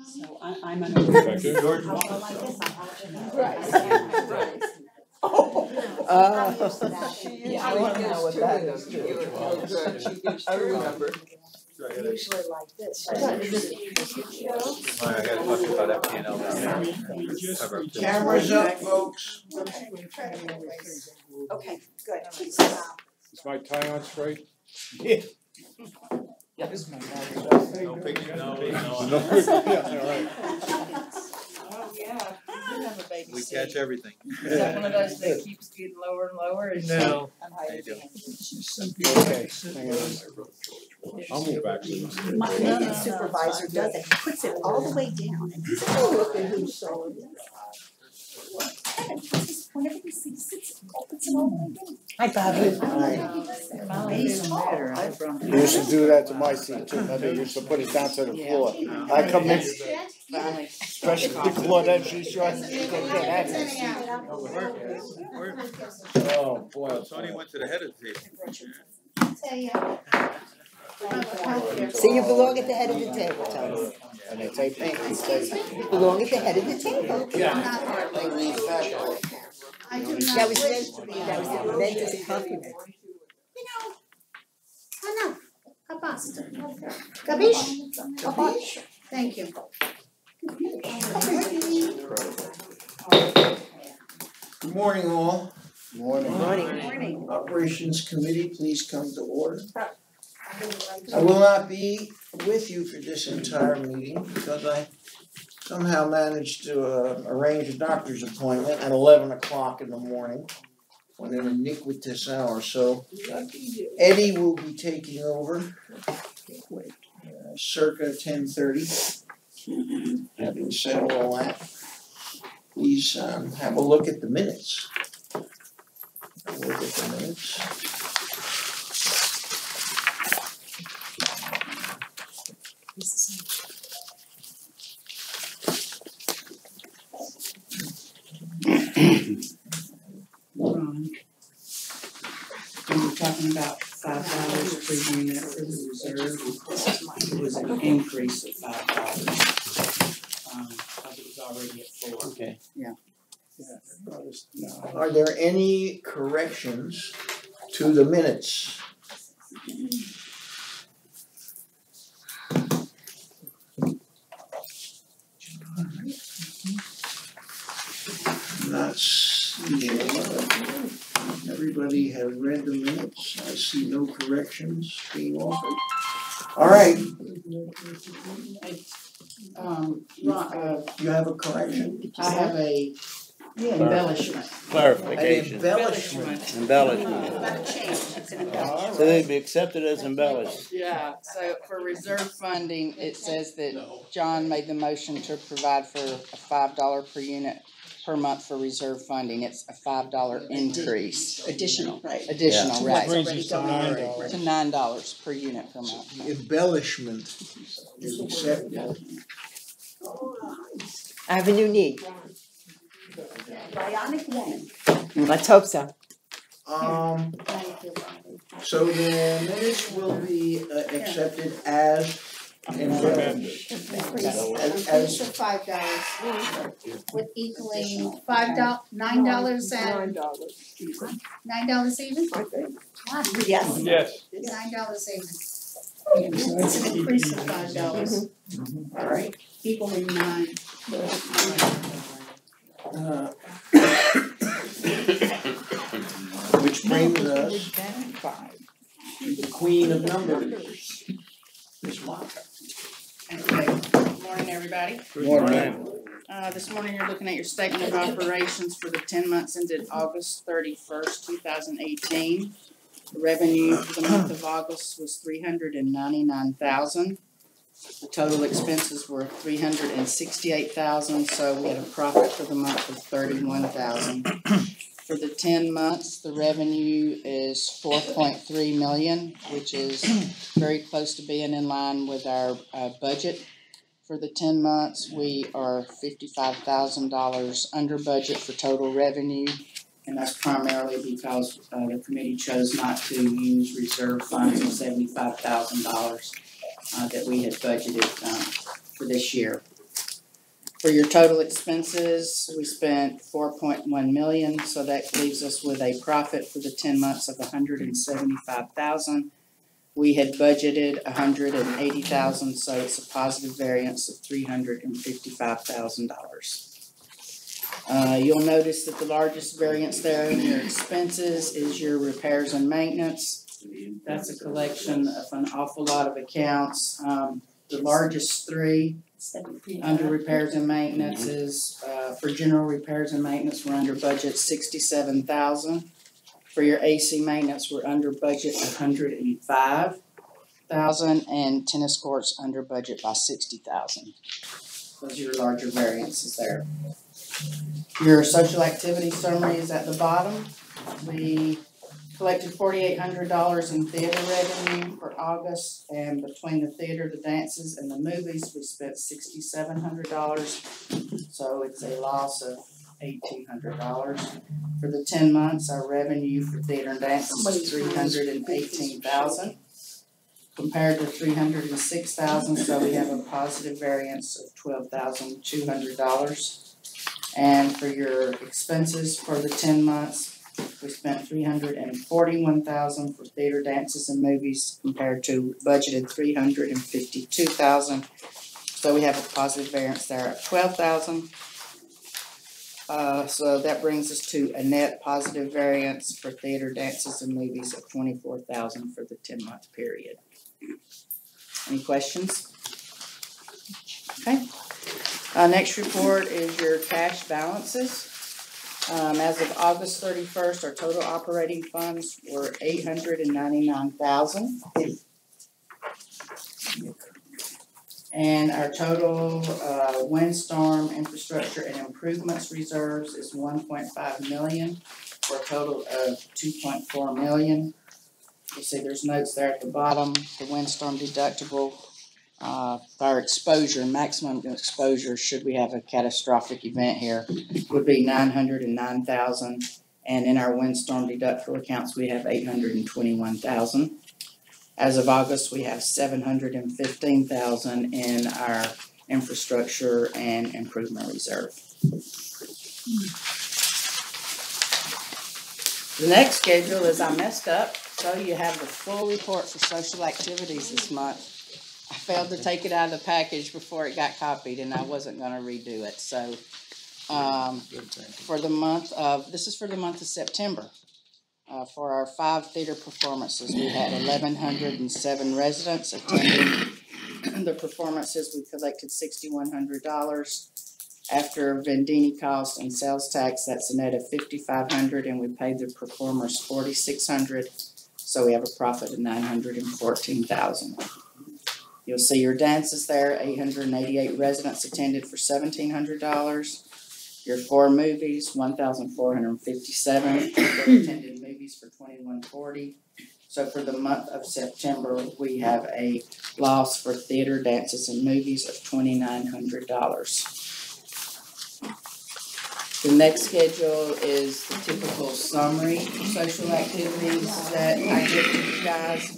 So I'm an overseer. George I'll go like this, I'll Right. I'm used to that. Yeah, I want to know what that is too. I remember. Usually like this. I gotta talk about FPNL down there. Cover up this. Cameras up, folks. Okay, good. Is my tie on straight? Yeah, this is my daughter. No picture, no. Yeah, all right. Oh, yeah. You have a baby We seat. catch everything. Is that one of those that keeps getting lower and lower? No. How you doing? Okay, hang on. I'll move back. My maintenance supervisor does it, he puts it all the way down, and he's like, oh, look at who's showing it. Whenever he sees it, opens it all the way down. Hi, Bobby. He's tall. You used to do that to my seat too, remember, you used to put it down to the floor. I come in, Finally. especially the Claudette, she's trying to get that. Oh, boy. Sony went to the head of the table. So you belong at the head of the table, Tony. And they take me, You belong at the head of the table. That was meant as a compliment. I know, basta. Capisci? Capisci? Thank you. Good morning, all. morning. Morning. Operations Committee, please come to order. I will not be with you for this entire meeting because I somehow managed to arrange a doctor's appointment at 11 o'clock in the morning on an iniquitous hour. So Eddie will be taking over circa 10:30. Having said all that, please have a look at the minutes. Look at the minutes. Ron, we were talking about $5 per unit for the reserve. It was an increase of $5. Because it was already at 4. Okay. Yeah. Are there any corrections to the minutes? Not seeing. Everybody has read the minutes. I see no corrections being offered. All right, Ron, you have a correction? I have a embellishment. An Clarification, embellishment. embellishment. Not a change, it's an embellishment. So they'd be accepted as embellished. Yeah, so for reserve funding, it says that John made the motion to provide for a $5 per unit per month for reserve funding. It's a $5 increase. Additional, right. Additional, right, Brings us to $9. to $9 per unit per month. The embellishment is accepted. I have a new need. Bionic woman. Let's hope so. So the minutes will be accepted as embellished. Increase of $5, with equaling $9 and $9 even? Yes. Yes. $9 even. It's an increase of $5. All right, equaling 9. Which brings us to the queen of numbers, Ms. Monica. Okay, good morning, everybody. Morning. This morning you're looking at your statement of operations for the 10 months ended August 31st, 2018. The revenue for the month of August was $399,000. The total expenses were $368,000, so we had a profit for the month of $31,000. For the 10 months, the revenue is $4.3 million, which is very close to being in line with our budget. For the 10 months, we are $55,000 under budget for total revenue, and that's primarily because the committee chose not to use reserve funds of $75,000 that we had budgeted for this year. For your total expenses, we spent 4.1 million, so that leaves us with a profit for the 10 months of 175,000. We had budgeted 180,000, so it's a positive variance of $355,000. You'll notice that the largest variance there in your expenses is your repairs and maintenance. That's a collection of an awful lot of accounts. The largest three under repairs and maintenance is, for general repairs and maintenance, we're under budget 67,000. For your AC maintenance, we're under budget 105,000, and tennis courts under budget by 60,000. Those are your larger variances there. Your social activity summary is at the bottom. We collected $4,800 in theater revenue for August, and between the theater, the dances, and the movies, we spent $6,700. So it's a loss of $1,800. For the 10 months, our revenue for theater and dances was $318,000 compared to $306,000. So we have a positive variance of $12,200. And for your expenses for the 10 months, we spent $341,000 for theater, dances, and movies compared to budgeted $352,000. So we have a positive variance there of $12,000. So that brings us to a net positive variance for theater, dances, and movies of $24,000 for the 10-month period. Any questions? Okay. Next report is your cash balances. As of August 31st, our total operating funds were $899,000. And our total windstorm infrastructure and improvements reserves is $1.5 million for a total of $2.4 million. You see there's notes there at the bottom. The windstorm deductible, our exposure, maximum exposure should we have a catastrophic event here, would be $909,000. And in our windstorm deductible accounts, we have $821,000. As of August, we have $715,000 in our infrastructure and improvement reserve. The next schedule is I messed up, so you have the full report for social activities this month. I failed to take it out of the package before it got copied, and I wasn't going to redo it. So for the month of, this is for the month of September. For our 5 theater performances, we had 1,107 residents attending the performances. We collected $6,100. After Vendini cost and sales tax, that's a net of $5,500, and we paid the performers $4,600. So we have a profit of $914,000. You'll see your dances there. 888 residents attended for $1,700. Your 4 movies, 1,457 people attended movies for $2,140. So for the month of September, we have a loss for theater, dances, and movies of $2,900. The next schedule is the typical summary social activities that I give to you guys.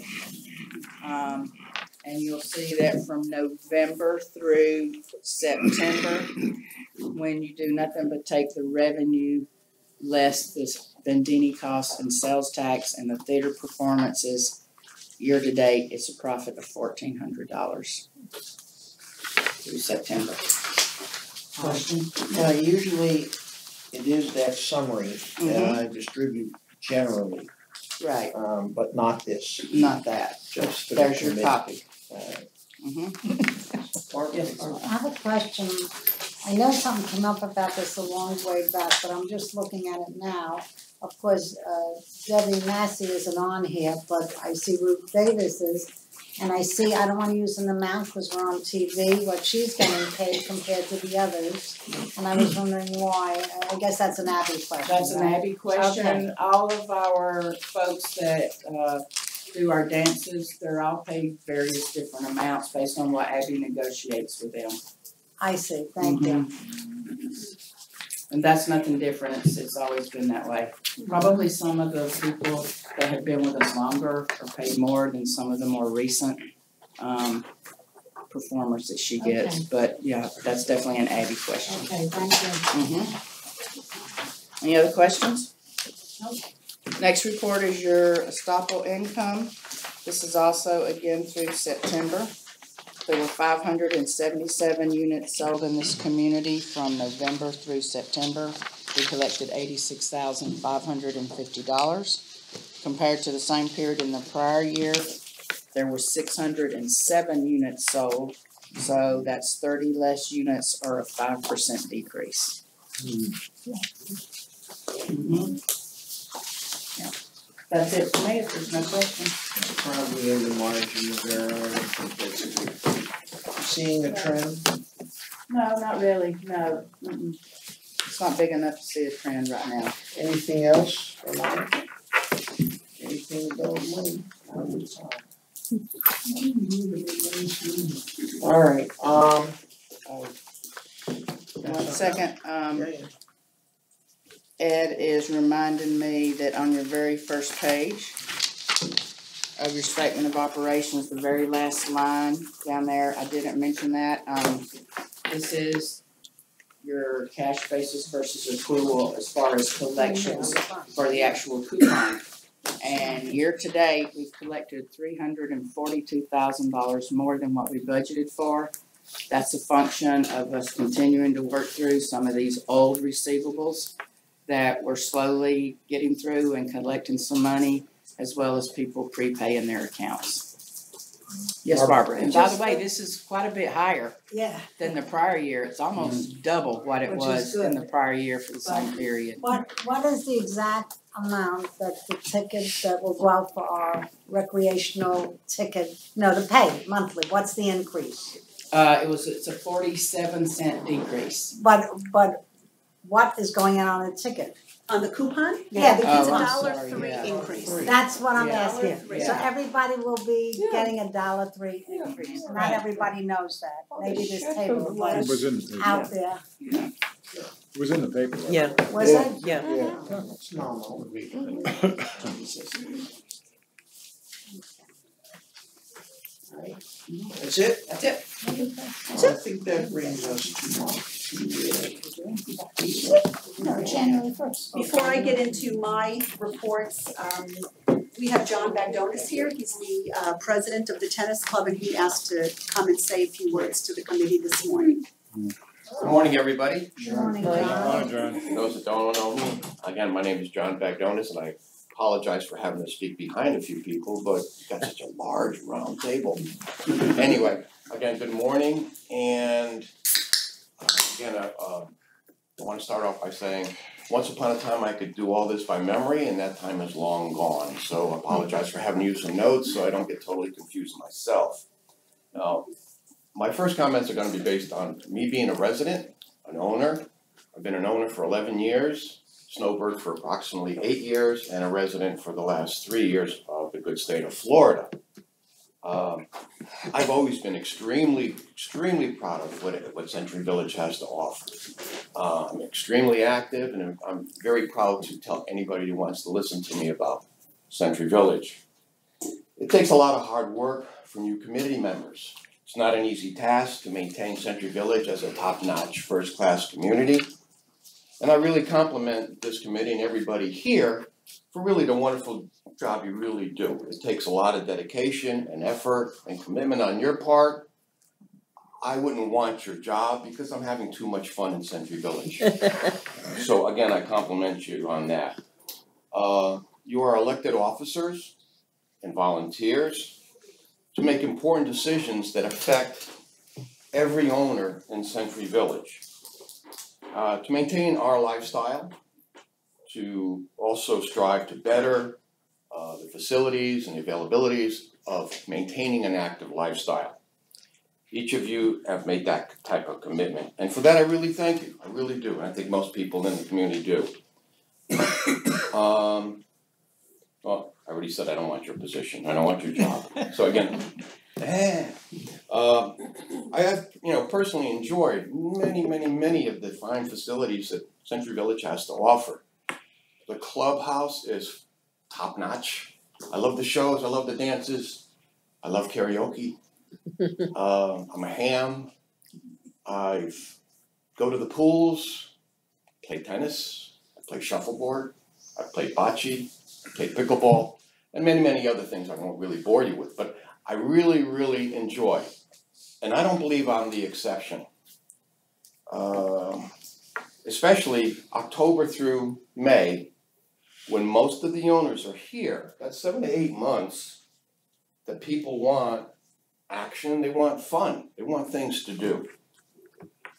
And you'll see that from November through September, when you do nothing but take the revenue less this Vendini cost and sales tax and the theater performances, year to date, it's a profit of $1,400 through September. Question? Usually it is that summary that I distribute generally, Right, but not this, not that. just for the There's your committee. copy. Yes, I have a question. I know something came up about this a long way back, but I'm just looking at it now. Of course, Debbie Massey isn't on here, but I see Ruth Davis is, and I see, I don't want to use an amount because we're on TV, what she's getting paid compared to the others. And I was wondering why. I guess that's an Abby question. That's an Abby question. Okay. All of our folks that do our dances, they're all paid various different amounts based on what Abby negotiates with them. I see, thank you. And that's nothing different, it's always been that way. Probably some of the people that have been with us longer are paid more than some of the more recent performers that she gets, Okay. but yeah, that's definitely an Abby question. Okay, thank you. Any other questions? Nope. Next report is your Estoppel income. This is also again through September. There were 577 units sold in this community from November through September. We collected $86,550. Compared to the same period in the prior year, there were 607 units sold. So that's 30 less units, or a 5% decrease. Yeah. That's it for me, if there's no questions. Probably in the margin of error. Seeing a trend? No, not really, no. It's not big enough to see a trend right now. Anything else, Ramona? Anything about money? Alright, 1 second, yeah. Ed is reminding me that on your very first page of your statement of operations, the very last line down there, I didn't mention that, this is your cash basis versus accrual as far as collections for the actual coupon. And year to date, we've collected $342,000 more than what we budgeted for. That's a function of us continuing to work through some of these old receivables that we're slowly getting through and collecting some money, as well as people prepaying their accounts. Yes, Barbara, and by the way, this is quite a bit higher Yeah. than the prior year. It's almost double what it Which is was in good. the prior year for the same period. What is the exact amount that the ticket that will go out for our recreational ticket, to pay monthly, what's the increase? It's a 47-cent decrease. But what is going on the ticket? On the coupon? Yeah. It's a Oh, I'm $1.03 sorry, yeah. increase. That's what I'm Yeah. asking. $1.03. So Yeah. everybody will be getting $1.03 increase. Not everybody knows that. Maybe this table It was was in the paper. out there. It was in the paper. Yeah, Was it? yeah. It's normal. That's it? That's it. I think that brings us to January 1st. Before I get into my reports, we have John Bagdonis here. He's the president of the tennis club, and he asked to come and say a few words to the committee this morning. Good morning, everybody. Morning, Morning, John. John. For those that don't know me, again, my name is John Bagdonis, and I apologize for having to speak behind a few people, but you've got such a large round table. Anyway, again, good morning, and again, I want to start off by saying, once upon a time I could do all this by memory, and that time is long gone. So I apologize for having to use some notes so I don't get totally confused myself. Now, my first comments are going to be based on me being a resident, an owner. I've been an owner for 11 years, snowbird for approximately 8 years, and a resident for the last 3 years of the good state of Florida. I've always been extremely proud of what Century Village has to offer. I'm extremely active, and I'm very proud to tell anybody who wants to listen to me about Century Village. It takes a lot of hard work from you committee members. It's not an easy task to maintain Century Village as a top-notch, first-class community. And I really compliment this committee and everybody here for really the wonderful job you really do. It takes a lot of dedication and effort and commitment on your part. I wouldn't want your job because I'm having too much fun in Century Village. So again, I compliment you on that. You are elected officers and volunteers to make important decisions that affect every owner in Century Village. To maintain our lifestyle, to also strive to better the facilities and the availabilities of maintaining an active lifestyle. Each of you have made that type of commitment, and for that I really thank you. I really do, and I think most people in the community do. Well, I already said I don't want your position. I don't want your job. So again, I have, personally enjoyed many of the fine facilities that Century Village has to offer. The clubhouse is top notch. I love the shows. I love the dances. I love karaoke. I'm a ham. I go to the pools, play tennis, I play shuffleboard, I play bocce, I play pickleball, and many, many other things I won't really bore you with, but I really, really enjoy. And I don't believe I'm the exception. Especially October through May, when most of the owners are here, that's 7 to 8 months that people want action, they want fun, they want things to do.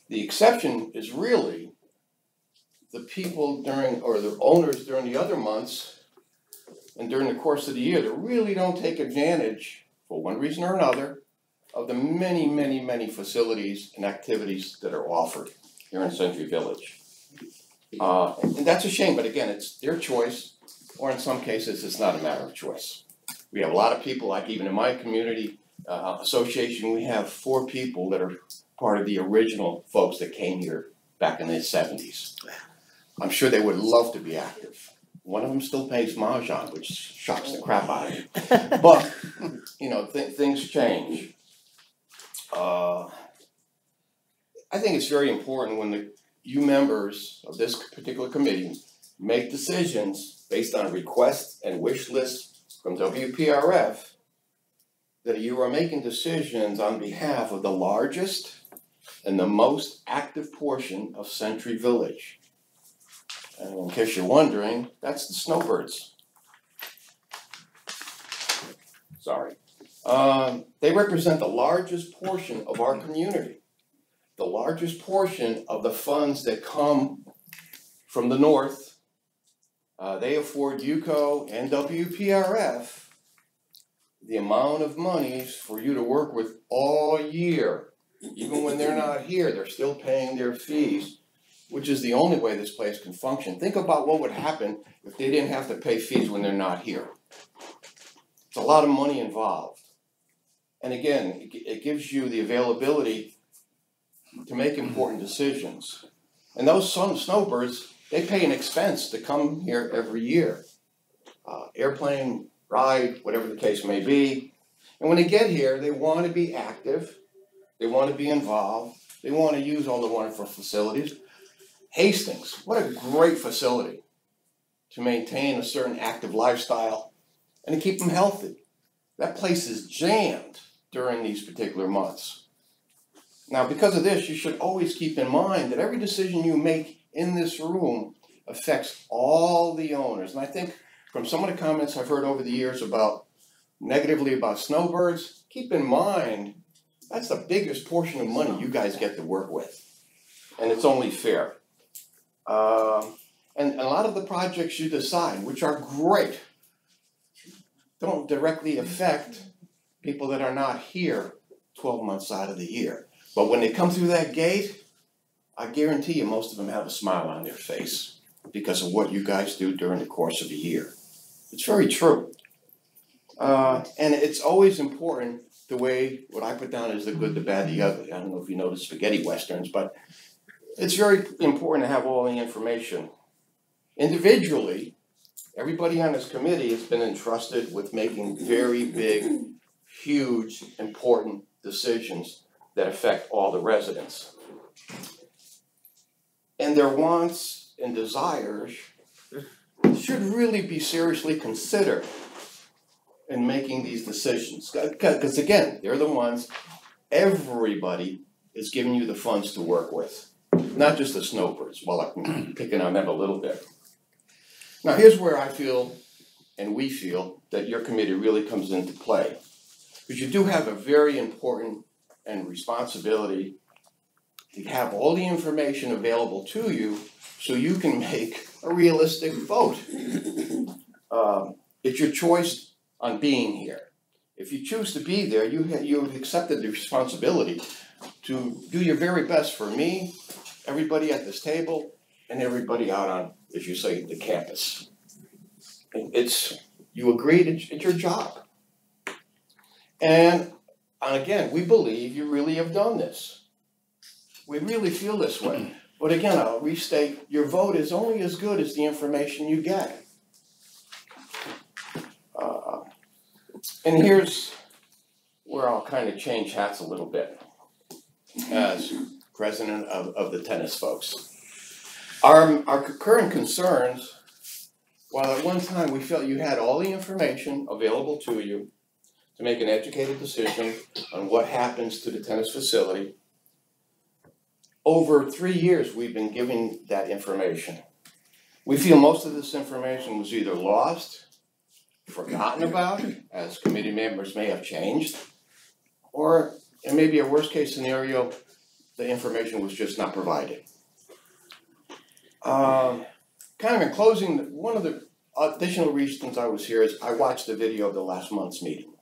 The exception is really the people during, or the owners during the other months and during the course of the year that really don't take advantage, for one reason or another, of the many, many, many facilities and activities that are offered here in Century Village. And that's a shame, but again, it's their choice, or in some cases, it's not a matter of choice. We have a lot of people, like even in my community association, we have 4 people that are part of the original folks that came here back in the 70s. I'm sure they would love to be active. One of them still plays mahjong, which shocks the crap out of me. But, you know, things change. I think it's very important when you members of this particular committee make decisions based on requests and wish lists from WPRF, that you are making decisions on behalf of the largest and the most active portion of Century Village. And in case you're wondering, that's the snowbirds. Sorry. They represent the largest portion of our community, the largest portion of the funds that come from the north. They afford UCO and WPRF the amount of monies for you to work with all year. Even when they're not here, they're still paying their fees, which is the only way this place can function. Think about what would happen if they didn't have to pay fees when they're not here. It's a lot of money involved. And again, it gives you the availability to make important decisions. And those snowbirds, they pay an expense to come here every year. Airplane ride, whatever the case may be. And when they get here, they want to be active. They want to be involved. They want to use all the wonderful facilities. Hastings, what a great facility to maintain a certain active lifestyle and to keep them healthy. That place is jammed during these particular months. Now, because of this, you should always keep in mind that every decision you make in this room affects all the owners. And I think from some of the comments I've heard over the years negatively about snowbirds, keep in mind that's the biggest portion of money you guys get to work with. And it's only fair. And a lot of the projects you decide, which are great, don't directly affect people that are not here 12 months out of the year. But when they come through that gate, I guarantee you most of them have a smile on their face because of what you guys do during the course of the year. It's very true. And it's always important the way what I put down is the good, the bad, the ugly. I don't know if you know the spaghetti westerns, but it's very important to have all the information. Individually, everybody on this committee has been entrusted with making very big, huge, important decisions that affect all the residents. And their wants and desires should really be seriously considered in making these decisions. Because again, they're the ones, everybody is giving you the funds to work with. Not just the snowbirds, well, I'm picking on them a little bit. Now here's where I feel, and we feel, that your committee really comes into play. Because you do have a very important and responsibility to have all the information available to you so you can make a realistic vote. It's your choice on being here. If you choose to be there, you've accepted the responsibility to do your very best for me, everybody at this table, and everybody out on, as you say, the campus. You agreed, it's your job. And again, we believe you really have done this. We really feel this way. But again, I'll restate, your vote is only as good as the information you get. And here's where I'll kind of change hats a little bit as president of the tennis folks. Our current concerns, while at one time we felt you had all the information available to you to make an educated decision on what happens to the tennis facility, over 3 years we've been giving that information. We feel most of this information was either lost, forgotten about, as committee members may have changed, or in maybe a worst case scenario, the information was just not provided. Kind of in closing, one of the additional reasons I was here is I watched the video of the last month's meeting.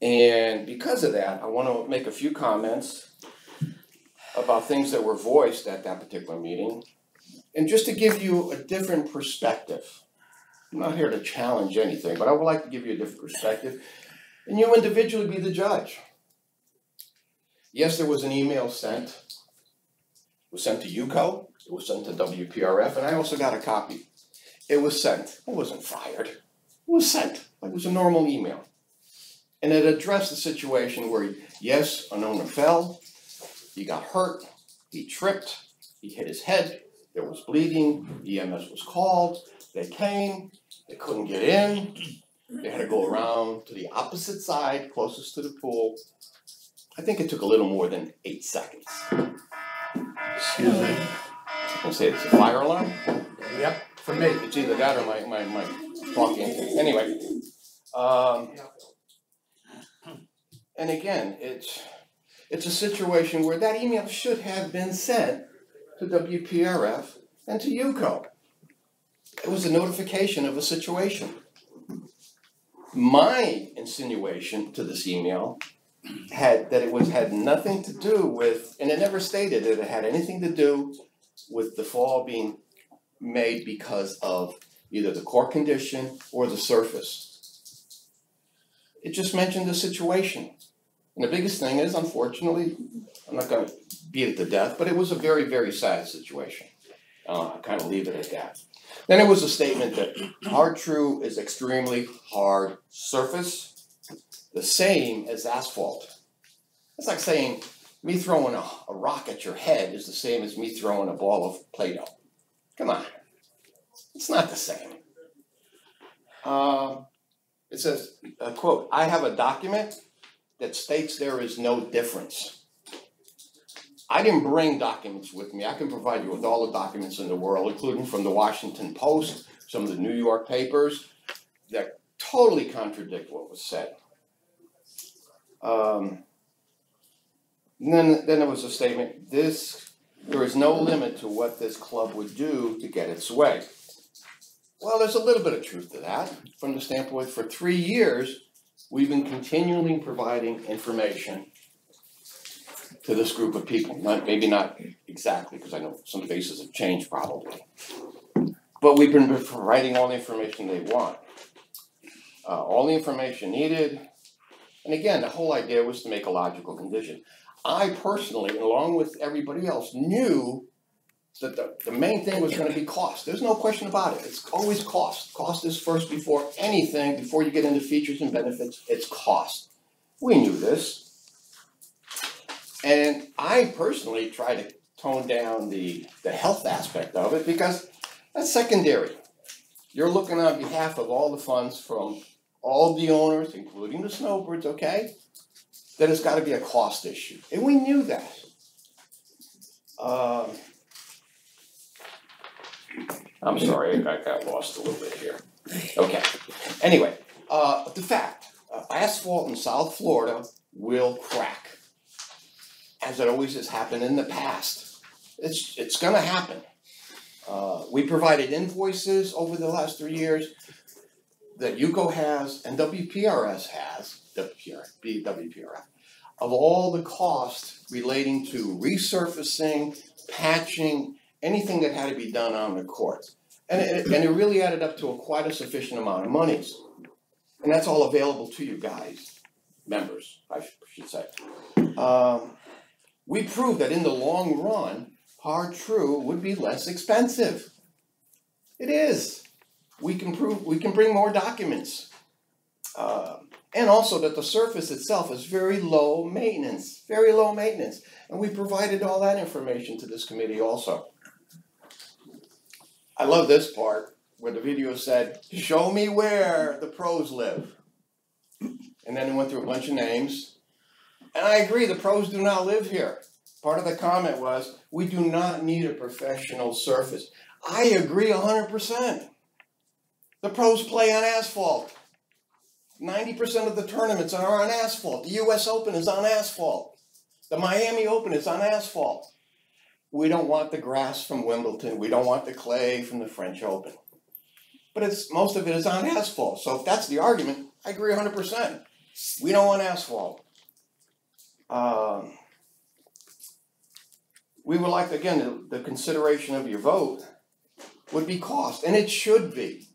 And because of that, I want to make a few comments about things that were voiced at that particular meeting, and just to give you a different perspective. I'm not here to challenge anything, but I would like to give you a different perspective, and you individually be the judge. Yes, there was an email sent. It was sent to UCO, it was sent to WPRF, and I also got a copy. It was sent. It wasn't fired. It was sent. Like it was a normal email. And it addressed the situation where, yes, an owner fell, he got hurt, he tripped, he hit his head, there was bleeding, EMS was called, they came, they couldn't get in, they had to go around to the opposite side, closest to the pool. I think it took a little more than 8 seconds. Excuse me. I'm gonna say it's a fire alarm. Yep, for me. It's either that or my talking. Anyway, and again, it's a situation where that email should have been sent to WPRF and to UCO. It was a notification of a situation. My insinuation to this email had nothing to do with, and it never stated that it had anything to do with the fall being made because of either the court condition or the surface. It just mentioned the situation. And the biggest thing is, unfortunately, I'm not going to beat it to death, but it was a very, very sad situation. I'll kind of leave it at that. Then it was a statement that Hard-True is extremely hard surface, the same as asphalt. It's like saying me throwing a rock at your head is the same as me throwing a ball of Play-Doh. Come on. It's not the same. It says, quote, I have a document that states there is no difference. I didn't bring documents with me. I can provide you with all the documents in the world, including from the Washington Post, some of the New York papers, that totally contradict what was said. Then there was a statement, there is no limit to what this club would do to get its way. Well, there's a little bit of truth to that, from the standpoint for 3 years, we've been continually providing information to this group of people. Maybe not exactly, because I know some faces have changed probably. But we've been providing all the information they want. All the information needed. And again, the whole idea was to make a logical condition. I personally, along with everybody else, knew that the main thing was going to be cost. There's no question about it. It's always cost. Cost is first before anything, before you get into features and benefits, it's cost. We knew this. And I personally try to tone down the health aspect of it because that's secondary. You're looking on behalf of all the funds from all the owners, including the snowbirds, okay? That it's got to be a cost issue. And we knew that. I'm sorry, I got lost a little bit here. Okay. Anyway, the fact, asphalt in South Florida will crack, as it always has happened in the past. It's going to happen. We provided invoices over the last 3 years that UCO has and WPRF has, WPRF, of all the costs relating to resurfacing, patching, anything that had to be done on the court. And it really added up to quite a sufficient amount of monies. And that's all available to you guys, members, I should say. We proved that in the long run, Hard-True would be less expensive. It is. We can bring more documents. And also that the surface itself is very low maintenance, very low maintenance. And we provided all that information to this committee also. I love this part where the video said, show me where the pros live. And then it went through a bunch of names. And I agree, the pros do not live here. Part of the comment was, we do not need a professional surface. I agree 100%. The pros play on asphalt. 90% of the tournaments are on asphalt. The US Open is on asphalt. The Miami Open is on asphalt. We don't want the grass from Wimbledon. We don't want the clay from the French Open. But most of it is on asphalt. So if that's the argument, I agree 100%. We don't want asphalt. We would like, again, the consideration of your vote would be cost, and it should be.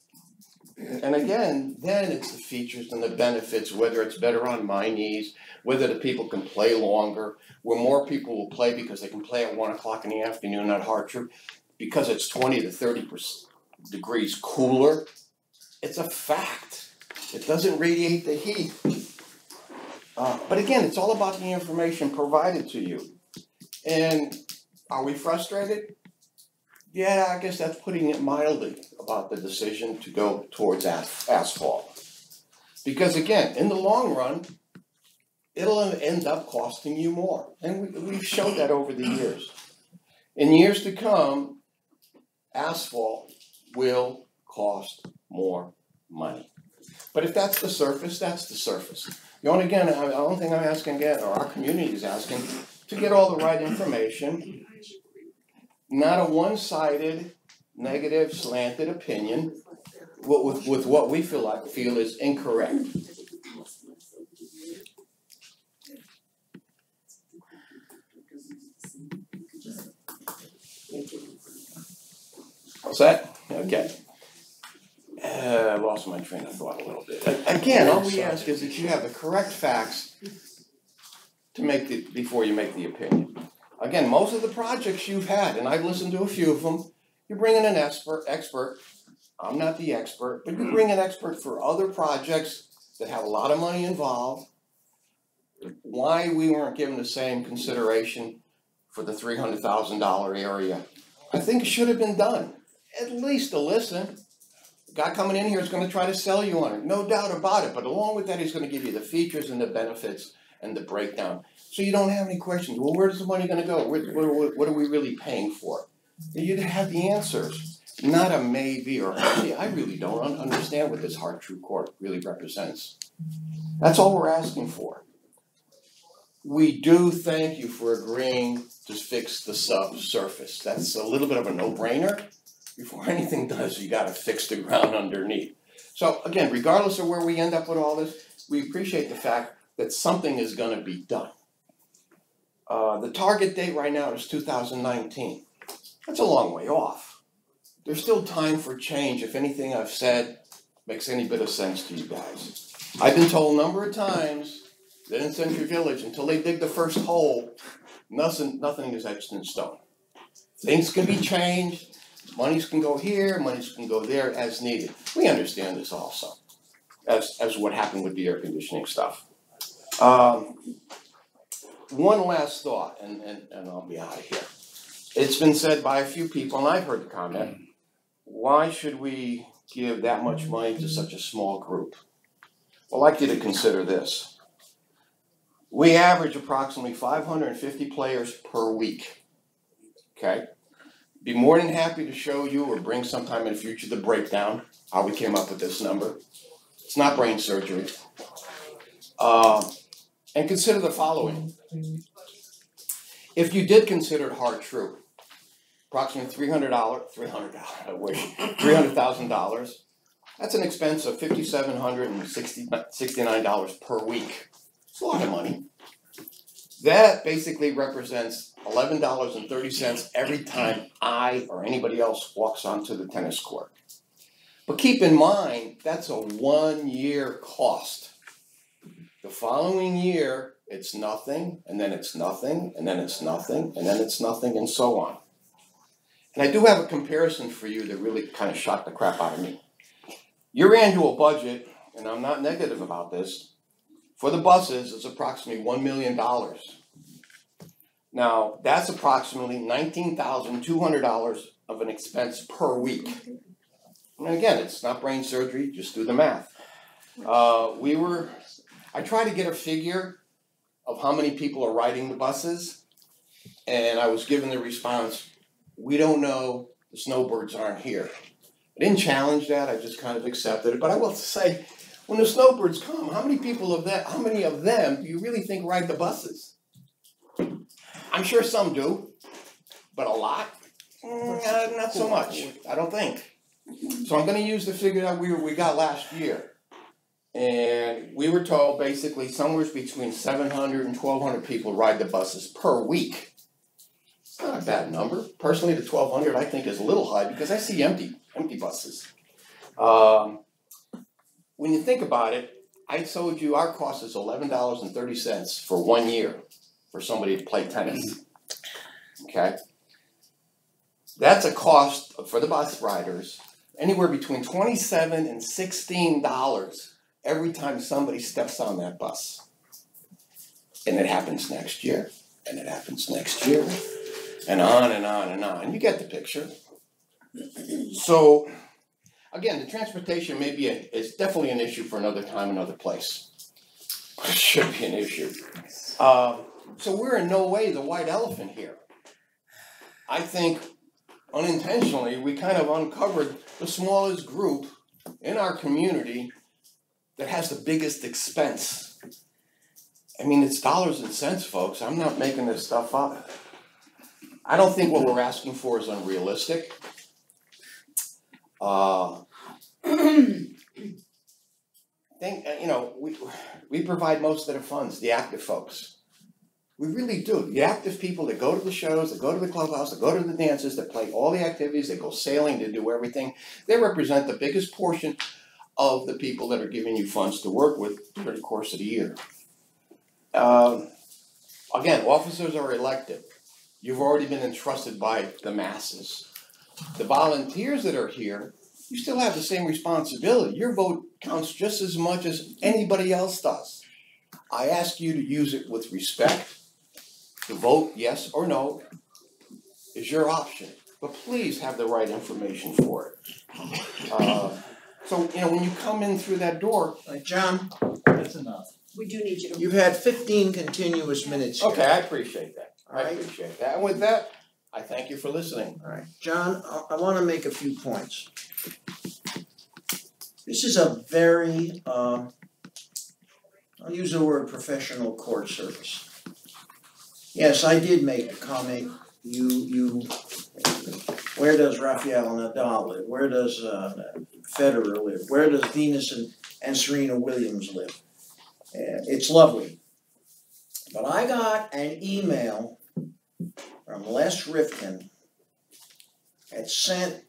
And again, then it's the features and the benefits, whether it's better on my knees, whether the people can play longer, where more people will play because they can play at 1 o'clock in the afternoon at Hartrude, because it's 20 to 30 degrees cooler. It's a fact. It doesn't radiate the heat. But again, it's all about the information provided to you. And are we frustrated? Yeah, I guess that's putting it mildly about the decision to go towards asphalt. Because again, in the long run, it'll end up costing you more. And we've showed that over the years. In years to come, asphalt will cost more money. But if that's the surface, that's the surface. The only thing I'm asking again, or our community is asking, to get all the right information, not a one-sided, negative, slanted opinion with what we feel is incorrect. What's that? Okay. I lost my train of thought a little bit. Again, all we ask is that you have the correct facts to before you make the opinion. Again, most of the projects you've had, and I've listened to a few of them, you bring in an expert. I'm not the expert, but you bring an expert for other projects that have a lot of money involved. Why we weren't given the same consideration for the $300,000 area, I think it should have been done. At least to listen. The guy coming in here is going to try to sell you on it, no doubt about it. But along with that, he's going to give you the features and the benefits and the breakdown. So you don't have any questions. Well, where's the money going to go? What are we really paying for? You have the answers, not a maybe or maybe. I really don't understand what this Hartrude Court really represents. That's all we're asking for. We do thank you for agreeing to fix the subsurface. That's a little bit of a no-brainer. Before anything does, you got to fix the ground underneath. So again, regardless of where we end up with all this, we appreciate the fact that something is going to be done. The target date right now is 2019. That's a long way off. There's still time for change if anything I've said makes any bit of sense to you guys. I've been told a number of times that in Century Village, until they dig the first hole, nothing is etched in stone. Things can be changed. Monies can go here, monies can go there as needed. We understand this also, as what happened with the air conditioning stuff. One last thought, and I'll be out of here. It's been said by a few people, and I've heard the comment, why should we give that much money to such a small group? Well, I'd like you to consider this. We average approximately 550 players per week, okay? Be more than happy to show you or bring sometime in the future the breakdown, how we came up with this number. It's not brain surgery. And consider the following. If you did consider it Hartrude, approximately $300,000, that's an expense of $5,769 per week. It's a lot of money. That basically represents $11.30 every time I or anybody else walks onto the tennis court. But keep in mind, that's a 1-year cost. The following year, it's nothing, and then it's nothing, and then it's nothing, and then it's nothing, and so on. And I do have a comparison for you that really kind of shocked the crap out of me. Your annual budget, and I'm not negative about this, for the buses is approximately $1 million. Now, that's approximately $19,200 of an expense per week. And again, it's not brain surgery, just do the math. I tried to get a figure of how many people are riding the buses, and I was given the response, we don't know, the snowbirds aren't here. I didn't challenge that, I just kind of accepted it, but I will say, when the snowbirds come, how many of them do you really think ride the buses? I'm sure some do, but a lot? Not so much, I don't think. So I'm gonna use the figure that we got last year. And we were told basically somewhere between 700 and 1,200 people ride the buses per week. It's not a bad number. Personally, the 1,200 I think is a little high because I see empty buses. When you think about it, I told you our cost is $11.30 for 1 year for somebody to play tennis. Okay? That's a cost for the bus riders anywhere between $27 and $16 every time somebody steps on that bus. And it happens next year, and it happens next year, and on and on and on. You get the picture. So, again, the transportation is definitely an issue for another time, another place. But it should be an issue. So we're in no way the white elephant here. I think unintentionally we kind of uncovered the smallest group in our community that has the biggest expense. I mean, it's dollars and cents, folks. I'm not making this stuff up. I don't think what we're asking for is unrealistic. We provide most of the funds, the active folks. We really do. The active people that go to the shows, that go to the clubhouse, that go to the dances, that play all the activities, that go sailing, that do everything, they represent the biggest portion of the people that are giving you funds to work with during the course of the year. Again, officers are elected. You've already been entrusted by the masses. The volunteers that are here, you still have the same responsibility. Your vote counts just as much as anybody else does. I ask you to use it with respect. To vote yes or no is your option, but please have the right information for it. So, when you come in through that door, John, That's enough. We do need you to. you've had 15 continuous minutes here. okay, I appreciate that. All right. appreciate that. And with that, I thank you for listening. All right, John, I want to make a few points. This is a very, I'll use the word professional court service. Yes, I did make a comment. Where does Rafael Nadal live? Where does Federer live? Where does Venus and Serena Williams live? It's lovely. But I got an email from Les Rifkin that sent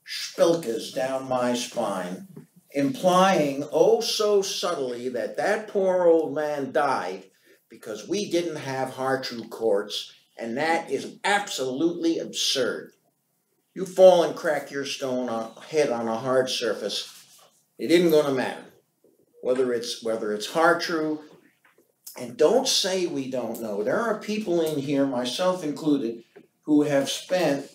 spilkas down my spine, implying oh so subtly that poor old man died because we didn't have Hartrue courts, and that is absolutely absurd. You fall and crack your head on a hard surface, it isn't going to matter. Whether it's Hartrue, and don't say we don't know. There are people in here, myself included, who have spent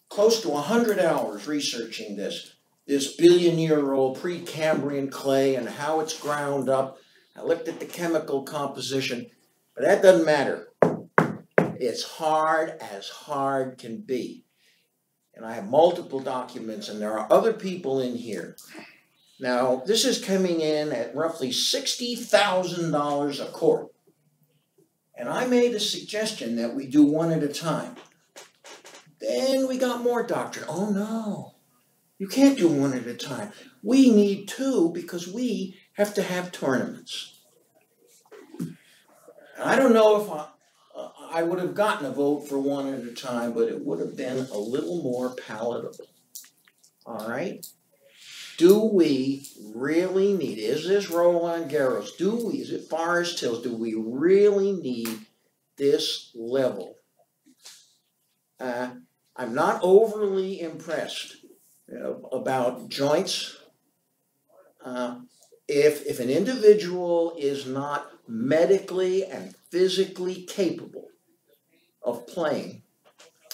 close to 100 hours researching this billion-year-old Precambrian clay and how it's ground up. I looked at the chemical composition, but that doesn't matter. It's hard as hard can be. And I have multiple documents, and there are other people in here. Now, this is coming in at roughly $60,000 a court. And I made a suggestion that we do one at a time. Then we got more doctrine. Oh no, you can't do one at a time. We need two because we have to have tournaments. I don't know if I would have gotten a vote for one at a time, but it would have been a little more palatable. All right? Do we really need, is this Roland Garros, is it Forest Hills, do we really need this level? I'm not overly impressed about joints. if an individual is not medically and physically capable of playing,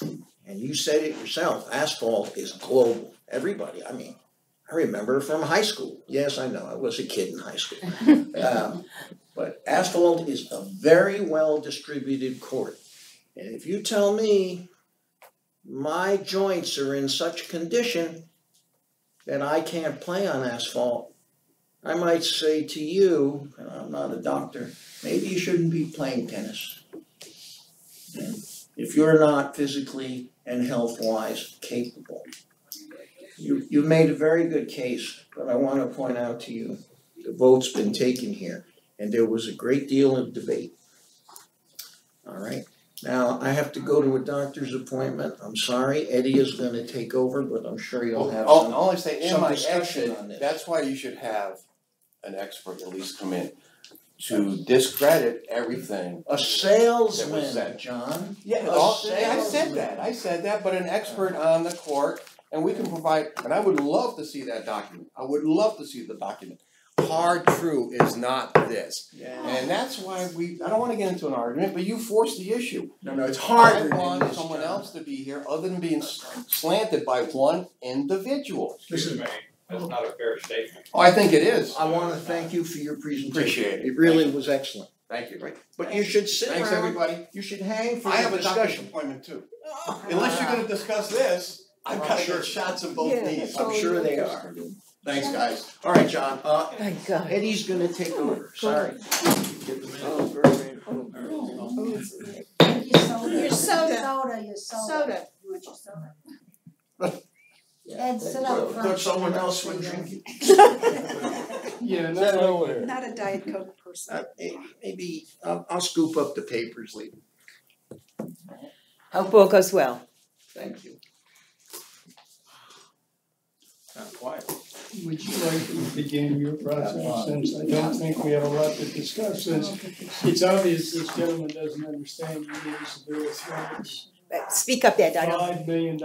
and you said it yourself, asphalt is global. Everybody, I mean, I remember from high school. Yes, I know, I was a kid in high school. But asphalt is a very well distributed court. And if you tell me my joints are in such condition that I can't play on asphalt, I might say to you, and I'm not a doctor, maybe you shouldn't be playing tennis. And if you're not physically and health-wise capable. You've made a very good case, but I want to point out to you, the vote's been taken here, and there was a great deal of debate. All right, now I have to go to a doctor's appointment. I'm sorry, Eddie is going to take over, but I'm sure you'll have I'll only say in some my discussion exit, on this. that's why you should have an expert at least come in to discredit everything. A That was salesman, said. John. Yeah, A I said that, but an expert on the court, and we can provide, and I would love to see that document. I would love to see the document. Hard true is not this. Yeah. And that's why I don't wanna get into an argument, but you forced the issue. No, it's harder I than want this, someone John. else to be here other than being slanted by one individual. Excuse me, that's not a fair statement. Oh, I think it is. I want to thank you for your presentation. Appreciate it. It really was excellent. Thank you. Right, but you should sit Thanks, around, everybody. you should hang for I have the a doctor's discussion. appointment too. Unless you're gonna discuss this, I've gotta Sure. get shots in both knees. I'm sure they are. Thanks, guys. All right, John, Thank God. Eddie's gonna take over, sorry. Your soda, your soda. You want your soda? Ed, sit up front. Thought someone else would drink it. Yeah, Not a Diet Coke person. Maybe, I'll scoop up the papers later, Hope all goes well. thank you. Quiet. Would you like to begin your process, since I don't think we have a lot to discuss, since it's obvious this gentleman doesn't understand you need a severe threat. Speak up, Ed, I don't. $5 million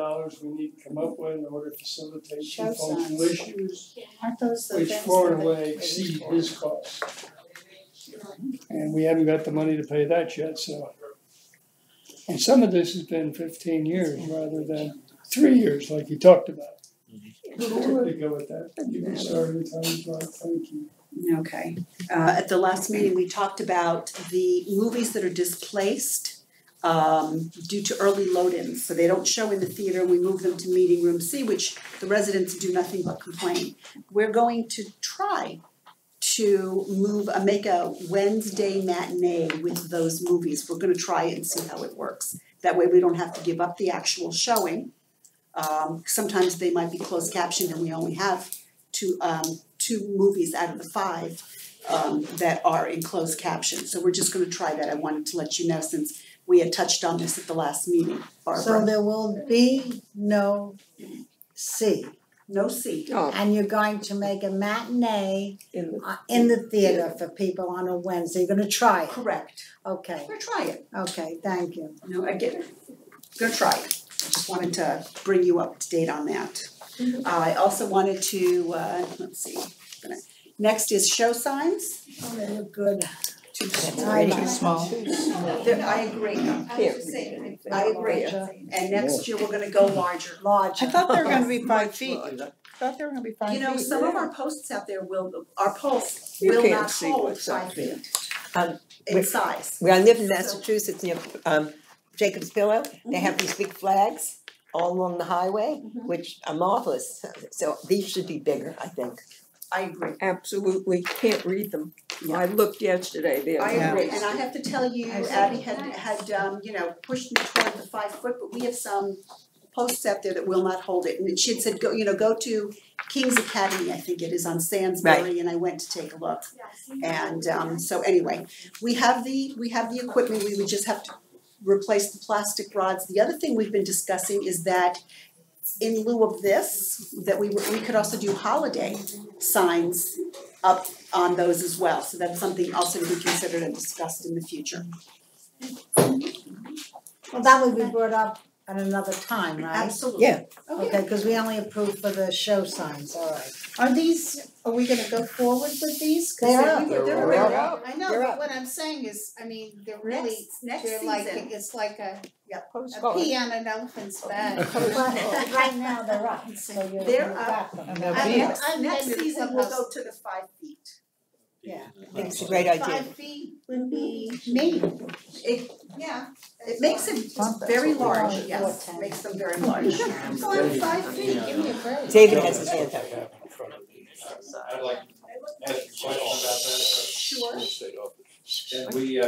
we need to come up with in order to facilitate Show two functional signs. issues, Aren't those the which things far that and they- away exceed his cost. And we haven't got the money to pay that yet, so. And some of this has been 15 years rather than 3 years like you talked about. So we're ready to go with that. You can start anytime you'd like, thank you. Okay. At the last meeting, we talked about the movies that are displaced due to early load-ins. So they don't show in the theater, and we move them to meeting room C, which the residents do nothing but complain. We're going to try to make a Wednesday matinee with those movies. We're gonna try it and see how it works. That way we don't have to give up the actual showing. Sometimes they might be closed captioned and we only have two movies out of the 5 that are in closed caption. So we're just gonna try that. I wanted to let you know since we had touched on this at the last meeting, Barbara. So there will be no C, No C. and you're going to make a matinee in the theater for people on a Wednesday. You're gonna try it, Correct. okay, We're trying it. okay, thank you. No, I get it. Gonna try it. I just wanted to bring you up to date on that. I also wanted to, let's see, next is show signs. Oh, they look good. Too small. I agree. I agree. And next year, we're gonna go larger. Large. I thought they were gonna be 5 feet. I thought they were gonna be 5 feet. You know, some of our posts out there our posts You will can't not see hold what's up 5 feet Um, in size. Where I live in Massachusetts near Jacob's Pillow, they have these big flags all along the highway, which are marvelous. So these should be bigger, I think. I agree. Absolutely can't read them. I looked yesterday, I agree, and I have to tell you, Abby had pushed me toward the 5 foot, but we have some posts out there that will not hold it. And she had said, go to King's Academy, I think it is on Sandsbury, and I went to take a look. And so anyway, we have the equipment, we would just have to replace the plastic rods. The other thing we've been discussing is that in lieu of this, that we could also do holiday signs up on those as well. So that's something also to be considered and discussed in the future. Well, that would be brought up at another time, right? Absolutely. Yeah. Okay, cause we only approved for the show signs, alright. Are we gonna go forward with these? 'Cause They're they're- up. I know, They're but up. what I'm saying is, I mean, they're really, Next they're like, season. it's like a Postcard. pea on an elephant's back. But right now they're up, so you're They're you've up. got them. Next season we'll go to the 5 feet. Yeah. I think it's a great idea. 5 feet would be me. It makes it very large, yes, 410. makes them very large. For 5 feet, give me a break. David has his hand up. I'd like to ask a question about that. Sure. Can we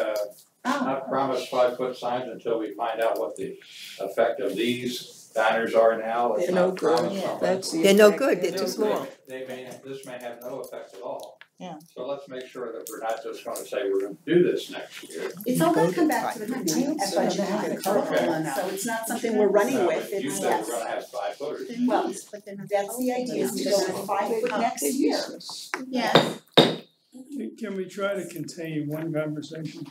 not promise 5-foot signs until we find out what the effect of these diners are now? Let's They're no not promise good, something. that's the. They're no effect. good, they're too small. This may have no effect at all. Yeah. So let's make sure that we're not just gonna say we're gonna do this next year. It's all gonna come back to the committee at budget time. Okay. So it's not something we're running with, You it's, said yes. we're gonna have 5 footers. Well, that's the idea, is to go to 5 foot next year. Yeah, Can we try to contain one conversation?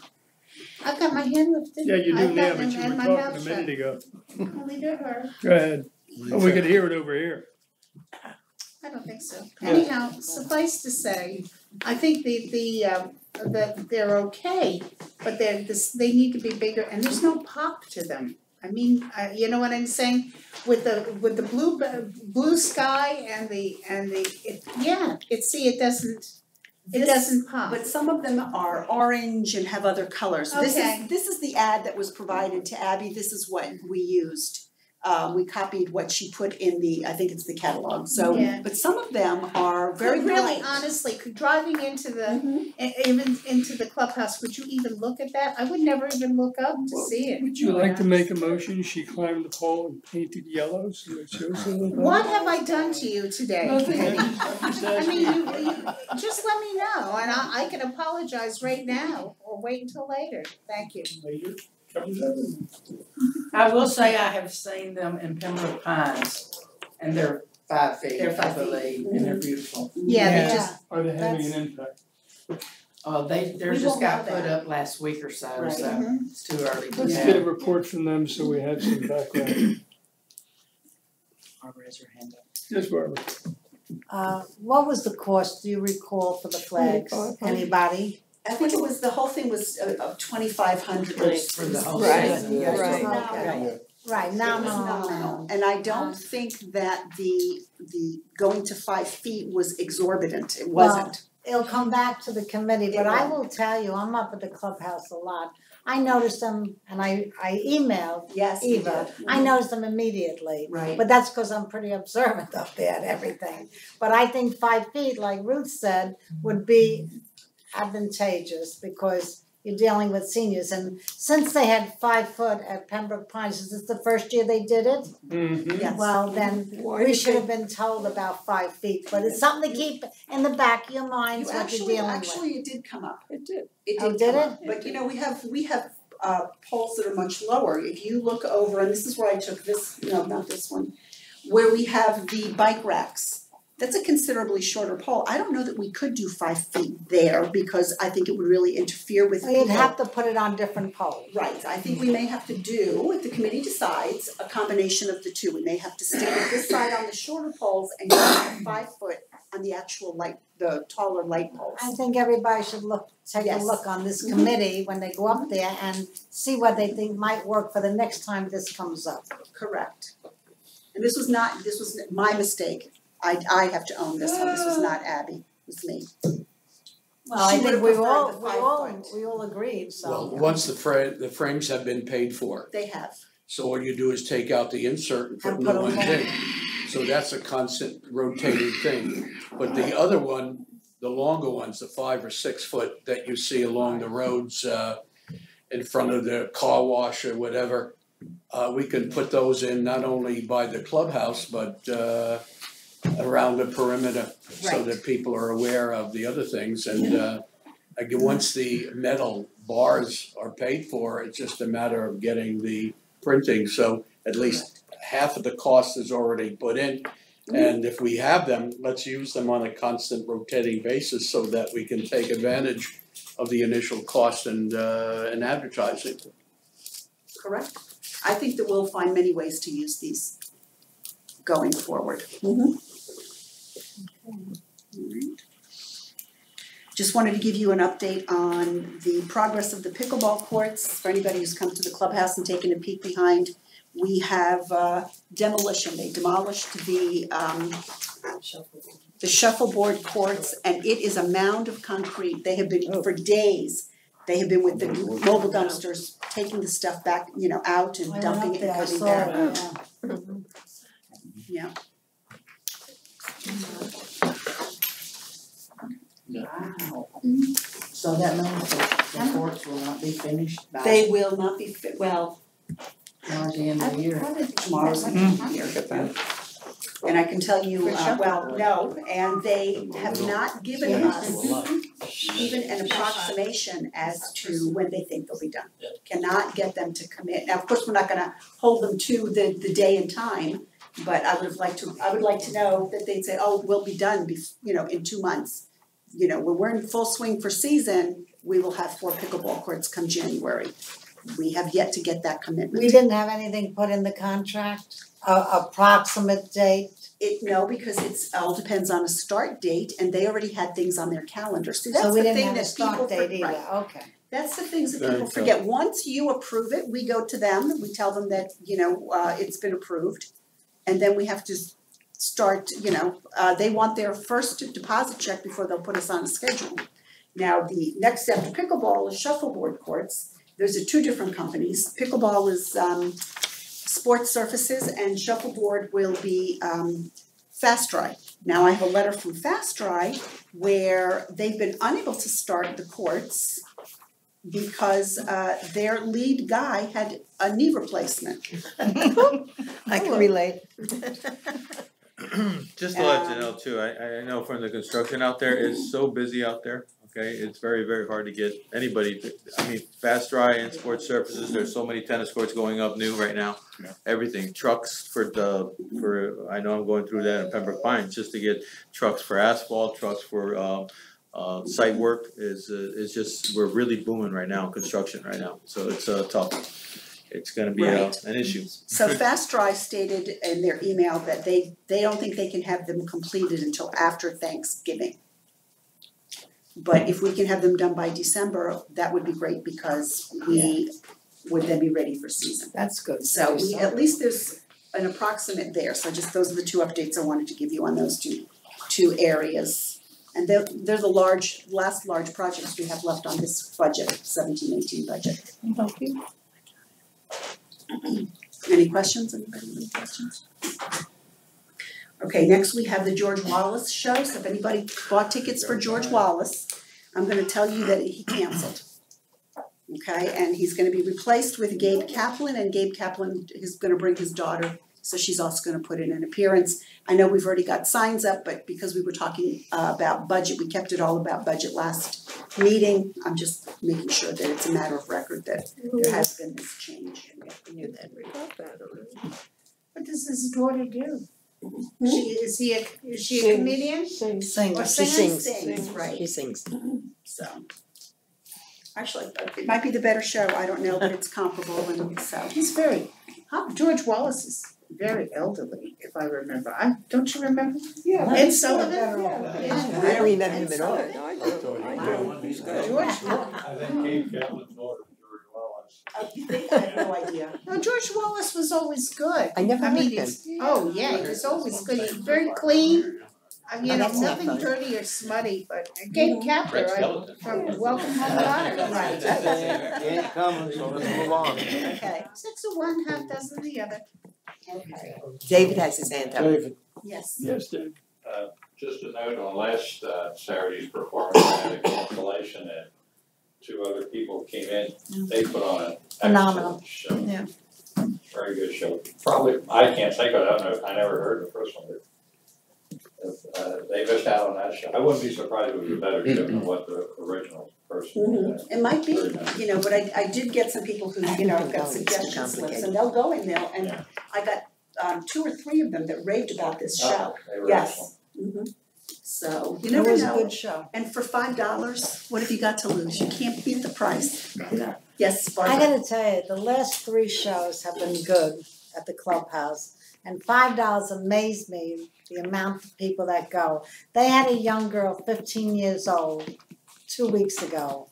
I've got my hand lifted. Yeah, you do I've now, got but you and were my talking mouth a shut. minute ago. Only to her. Go ahead. Oh, we could hear it over here. I don't think so. Anyhow, suffice to say, I think that they're okay, but they need to be bigger and there's no pop to them. I mean, you know what I'm saying? With the blue sky and it doesn't pop. But some of them are orange and have other colors. Okay. This is the ad that was provided to Abby, this is what we used. We copied what she put in I think it's the catalog, so, Yeah. but some of them are very Could really, bright. honestly, driving into even into the clubhouse, would you even look at that? I would never even look up to see it. Would you like to make a motion? She climbed the pole and painted yellow so it shows a little better? What have I done to you today? Nothing, Penny? I'm just I asking. mean, you just let me know and I can apologize right now or wait until later. Thank you. Later, covers everything. I will say I have seen them in Pembroke Pines and they're 5 feet, They're 5 I believe, and they're beautiful. Yeah, they just, Are they having an impact? They're We just won't got know put that. up last week or so, Right. so it's too early to Let's tell. get a report from them so we have some background. Barbara has her hand up. Yes, Barbara. What was the cost, do you recall, for the flags? 2,500. Anybody? I think it was, the whole thing was of 2,500. For the whole Right, season. Yeah, right. nominal. Right, It now, was nominal, and I don't think that the going to 5 feet was exorbitant, it wasn't. it'll come back to the committee, but I will tell you, I'm up at the clubhouse a lot. I noticed them and I emailed Yes, you Eva, did. I noticed them immediately. Right. But that's because I'm pretty observant up there at everything. But I think 5 feet, like Ruth said, would be advantageous because you're dealing with seniors. And since they had 5 foot at Pembroke Pines, is this the first year they did it? Mm-hmm. Yes. Well, then Why we did should they- have been told about 5 feet, but it's something to keep in the back of your minds what you're dealing with. Actually, it did come up. It did. It Oh, did did come it? up, but you know, we have poles that are much lower, if you look over, and this is where I took this, no, not this one, where we have the bike racks. That's a considerably shorter pole, I don't know that we could do 5 feet there, because I think it would really interfere with Well, people. you'd have to put it on different poles. Right, I think we may have to do, if the committee decides, a combination of the two, we may have to stand this side on the shorter poles and go 5 foot on the actual light, the taller light poles. I think everybody should take a Yes. look on this committee when they go up there and see what they think might work for the next time this comes up. Correct. And this was my mistake. I have to own this one. This was not Abby, it was me. Well, I She think would've we preferred all, the we 5 all, foot. we all agreed, Well, so. once the frames have been paid for, They have. so all you do is take out the insert and put And new put 'em ones in. in. So that's a constant rotating thing. But the other one, the longer ones, the 5 or 6 foot that you see along the roads, in front of the car wash or whatever, we can put those in not only by the clubhouse, but, around the perimeter, so Right. that people are aware of the other things, and, again, once the metal bars are paid for, it's just a matter of getting the printing, so at least half of the cost is already put in. And if we have them, let's use them on a constant rotating basis so that we can take advantage of the initial cost and advertising. Correct. I think that we'll find many ways to use these going forward. Alright. Just wanted to give you an update on the progress of the pickleball courts. For anybody who's come to the clubhouse and taken a peek behind, we have demolition. They demolished the shuffleboard courts, and it is a mound of concrete. They have been for days. They have been with the mobile dumpsters, taking the stuff back, out and dumping it and coming back. Yeah. Wow. So that means the courts will not be finished by They will not be tomorrow's the end of the year. tomorrow's the end of the year. And I can tell you, no, and they have not given us even an approximation as to when they think they'll be done. Cannot get them to commit. Now, of course, we're not gonna hold them to the day and time, but I would like to know that they'd say, oh, we'll be done in 2 months. When we're in full swing for season, we will have 4 pickleball courts come January. We have yet to get that commitment. We didn't have anything put in the contract, approximate date? No, because it's all depends on a start date, and they already had things on their calendar. See, So that's we the didn't thing have a that start people date either, right. okay. That's the things that Very people tough. forget. Once you approve it, we go to them, we tell them that, it's been approved. And then we have to start, they want their first deposit check before they'll put us on a schedule. Now, the next step to pickleball is shuffleboard courts. There's 2 different companies. Pickleball is Sports Surfaces, and shuffleboard will be Fast Dry. Now, I have a letter from Fast Dry where they've been unable to start the courts because their lead guy had a knee replacement. I can relate. Just to let you know too, I know from the construction out there, it's so busy out there, okay? It's very, very hard to get anybody Fast Dry and Sports Surfaces, there's so many tennis courts going up new right now. Yeah. Everything, trucks I know I'm going through that in Pembroke Pines, just to get trucks for asphalt, trucks for site work is just, we're really booming right now in construction right now, so it's tough. It's gonna be Right. an issue. So Fast Dry stated in their email that they don't think they can have them completed until after Thanksgiving. But if we can have them done by December, that would be great because we would then be ready for season. That's good. So at least there's an approximate there, so just those are the 2 updates I wanted to give you on those two areas. And they're the last large projects we have left on this budget, 17-18 budget. Any questions? Anybody have any questions? Okay, next we have the George Wallace show, so if anybody bought tickets for George Wallace, I'm gonna tell you that he canceled. Okay, and he's gonna be replaced with Gabe Kaplan, and Gabe Kaplan is gonna bring his daughter, so she's also gonna put in an appearance. I know we've already got signs up, but because we were talking about budget, we kept it all about budget last meeting. I'm just making sure that it's a matter of record that there has been this change. What does his daughter do? Is she a comedian? Sings. Or She singer? sings. Right. She sings. So, actually, it might be the better show, I don't know, but it's comparable and so. He's George Wallace is very elderly, if I remember. Don't you remember? Yeah. Ed Sullivan? I don't remember him at all. George, I think Gabe Kaplan's daughter, George Wallace. You think? I have no idea. no, George Wallace was always good. I never met him. He was always good. He was very clean. that's not Nothing funny. dirty or smutty, but Gabe Kaplan, from Welcome Home Alone. Right. Ain't coming, so let's move on. Okay, 6 of one, half dozen of the other. okay, David has his hand up. David. yes. Yes, Dave. Just a note on last Saturday's performance, I had a cancellation and 2 other people came in. They put on an Phenomenal. excellent show. Yeah. Very good show. Probably, I can't think of it, I don't know, I never heard the first one. They missed out on that show. I wouldn't be surprised if it was a better show than what the original person did. It might be, but I did get some people who, got suggestion slips, and they'll go in there, and Yeah. I got 2 or 3 of them that raved about this show. They were Yes. excellent. So you It never was a know. good show. And for $5, what have you got to lose? You can't beat the price. Yes, I Barbara. gotta tell you, the last 3 shows have been good at the clubhouse. And $5 amazed me, the amount of people that go. They had a young girl, 15 years old, 2 weeks ago.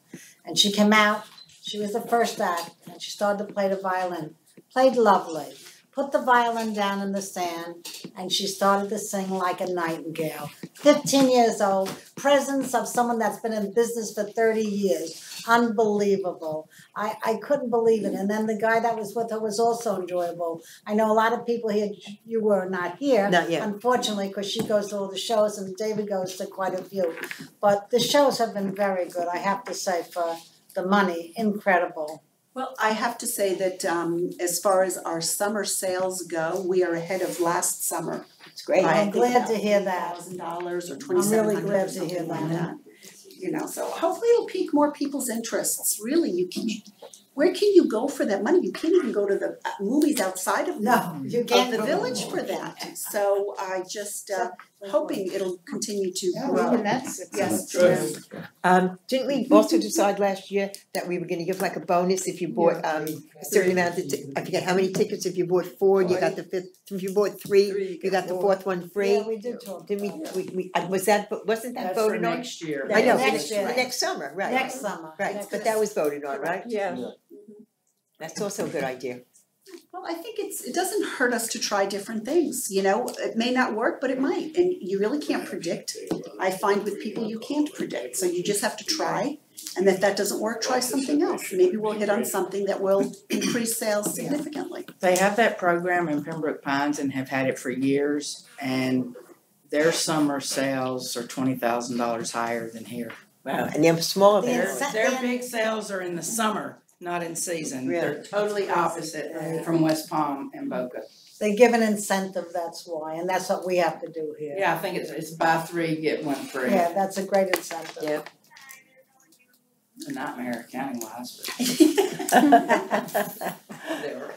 And she came out, she was the first act, and she started to play the violin. Played lovely. Put the violin down in the sand, and she started to sing like a nightingale. 15 years old, presence of someone that's been in business for 30 years. Unbelievable. I couldn't believe it. And then the guy that was with her was also enjoyable. I know a lot of people here, you were not here. Not yet. Unfortunately, because she goes to all the shows and David goes to quite a few. But the shows have been very good, I have to say, for the money, incredible. Well, I have to say that as far as our summer sales go, we are ahead of last summer. It's great. I'm glad to hear that. $1,000 or I'm $2,700 really or glad to something hear like that. You know, so hopefully it'll pique more people's interests. Really, you can. Where can you go for that money? You can't even go to the movies outside of You can't the go. village for that. So I just hoping it'll continue to Yeah, grow. even that's Yes. Didn't we also decide last year that we were gonna give like a bonus if you bought a certain amount of I forget how many tickets, if you bought 4, you got the 5th, if you bought 3, you got the 4th one free? Yeah, we did talk. Didn't wasn't that That's for voted on? next year. I know, Next year. for next summer, right. Next summer. Right, Next but that was voted on, right? Yeah. That's also a good idea. Well, I think it doesn't hurt us to try different things, you know, it may not work, but it might, and you really can't predict. I find with people you can't predict, so you just have to try, and if that doesn't work, try something else. Maybe we'll hit on something that will increase sales significantly. They have that program in Pembroke Pines and have had it for years, and their summer sales are $20,000 higher than here. Wow, and they're smaller The than ince- Their big sales are in the summer, not in season. Really? They're totally opposite from West Palm and Boca. They give an incentive, that's why, and that's what we have to do here. Yeah, I think it's buy 3, get 1 free. Yeah, that's a great incentive. Yeah. It's a nightmare accounting wise, but whatever.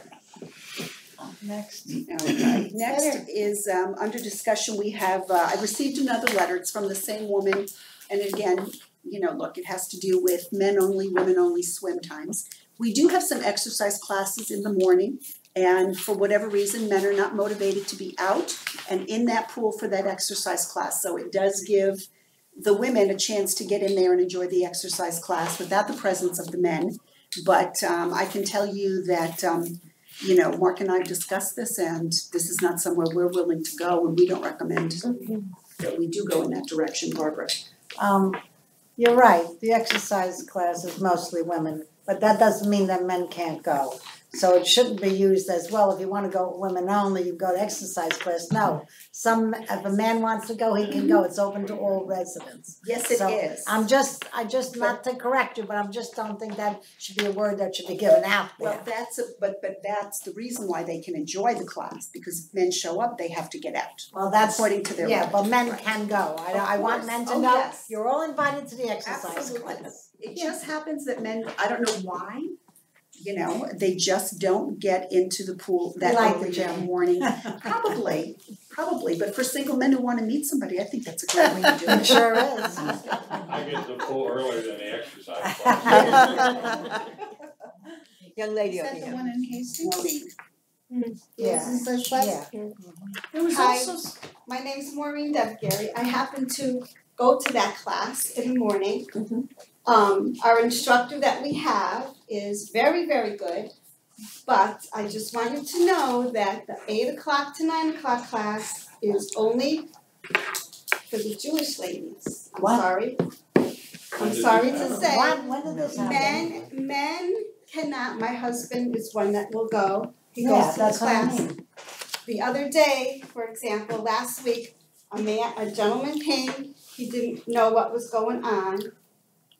Next. Okay, next is under discussion, we have, I received another letter, it's from the same woman. And again, you know, look, it has to do with men only, women only swim times. We do have some exercise classes in the morning, and for whatever reason, men are not motivated to be out and in that pool for that exercise class. So it does give the women a chance to get in there and enjoy the exercise class without the presence of the men. But I can tell you that you know, Mark and I have discussed this, and this is not somewhere we're willing to go, and we don't recommend that we do go in that direction, Barbara. You're right, the exercise class is mostly women, but that doesn't mean that men can't go. So it shouldn't be used as, well, if you wanna go women only, you go to exercise class, no. If a man wants to go, he can go, it's open to all residents. Yes, it is. I just not to correct you, but I just don't think that should be a word that should be given out there. Well, but that's the reason why they can enjoy the class, because if men show up, they have to get out. Well, that's, according to their yeah, but men Right. can go. I want men to Oh, know, yes. you're all invited to the exercise Absolutely. class. It just happens that men, I don't know why, you know, they just don't get into the pool that like the early in gym. the morning. Probably, but for single men who wanna meet somebody, I think that's a great way to do it. It sure is. I get to the pool earlier than the exercise class. Young lady Is over that the here. one in Hastings? Yeah. Is this class? Yeah. There was Hi. also, My name's Maureen Devgary. I happen to go to that class in the morning. Our instructor that we have is very, very good. But I just want you to know that the 8 o'clock to 9 o'clock class is only for the Jewish ladies. I'm sorry. I'm sorry to say. When did this happen? Men cannot, my husband is one that will go. He Yeah, goes to the that's what I class. mean. The other day, for example, last week, a gentleman came, he didn't know what was going on.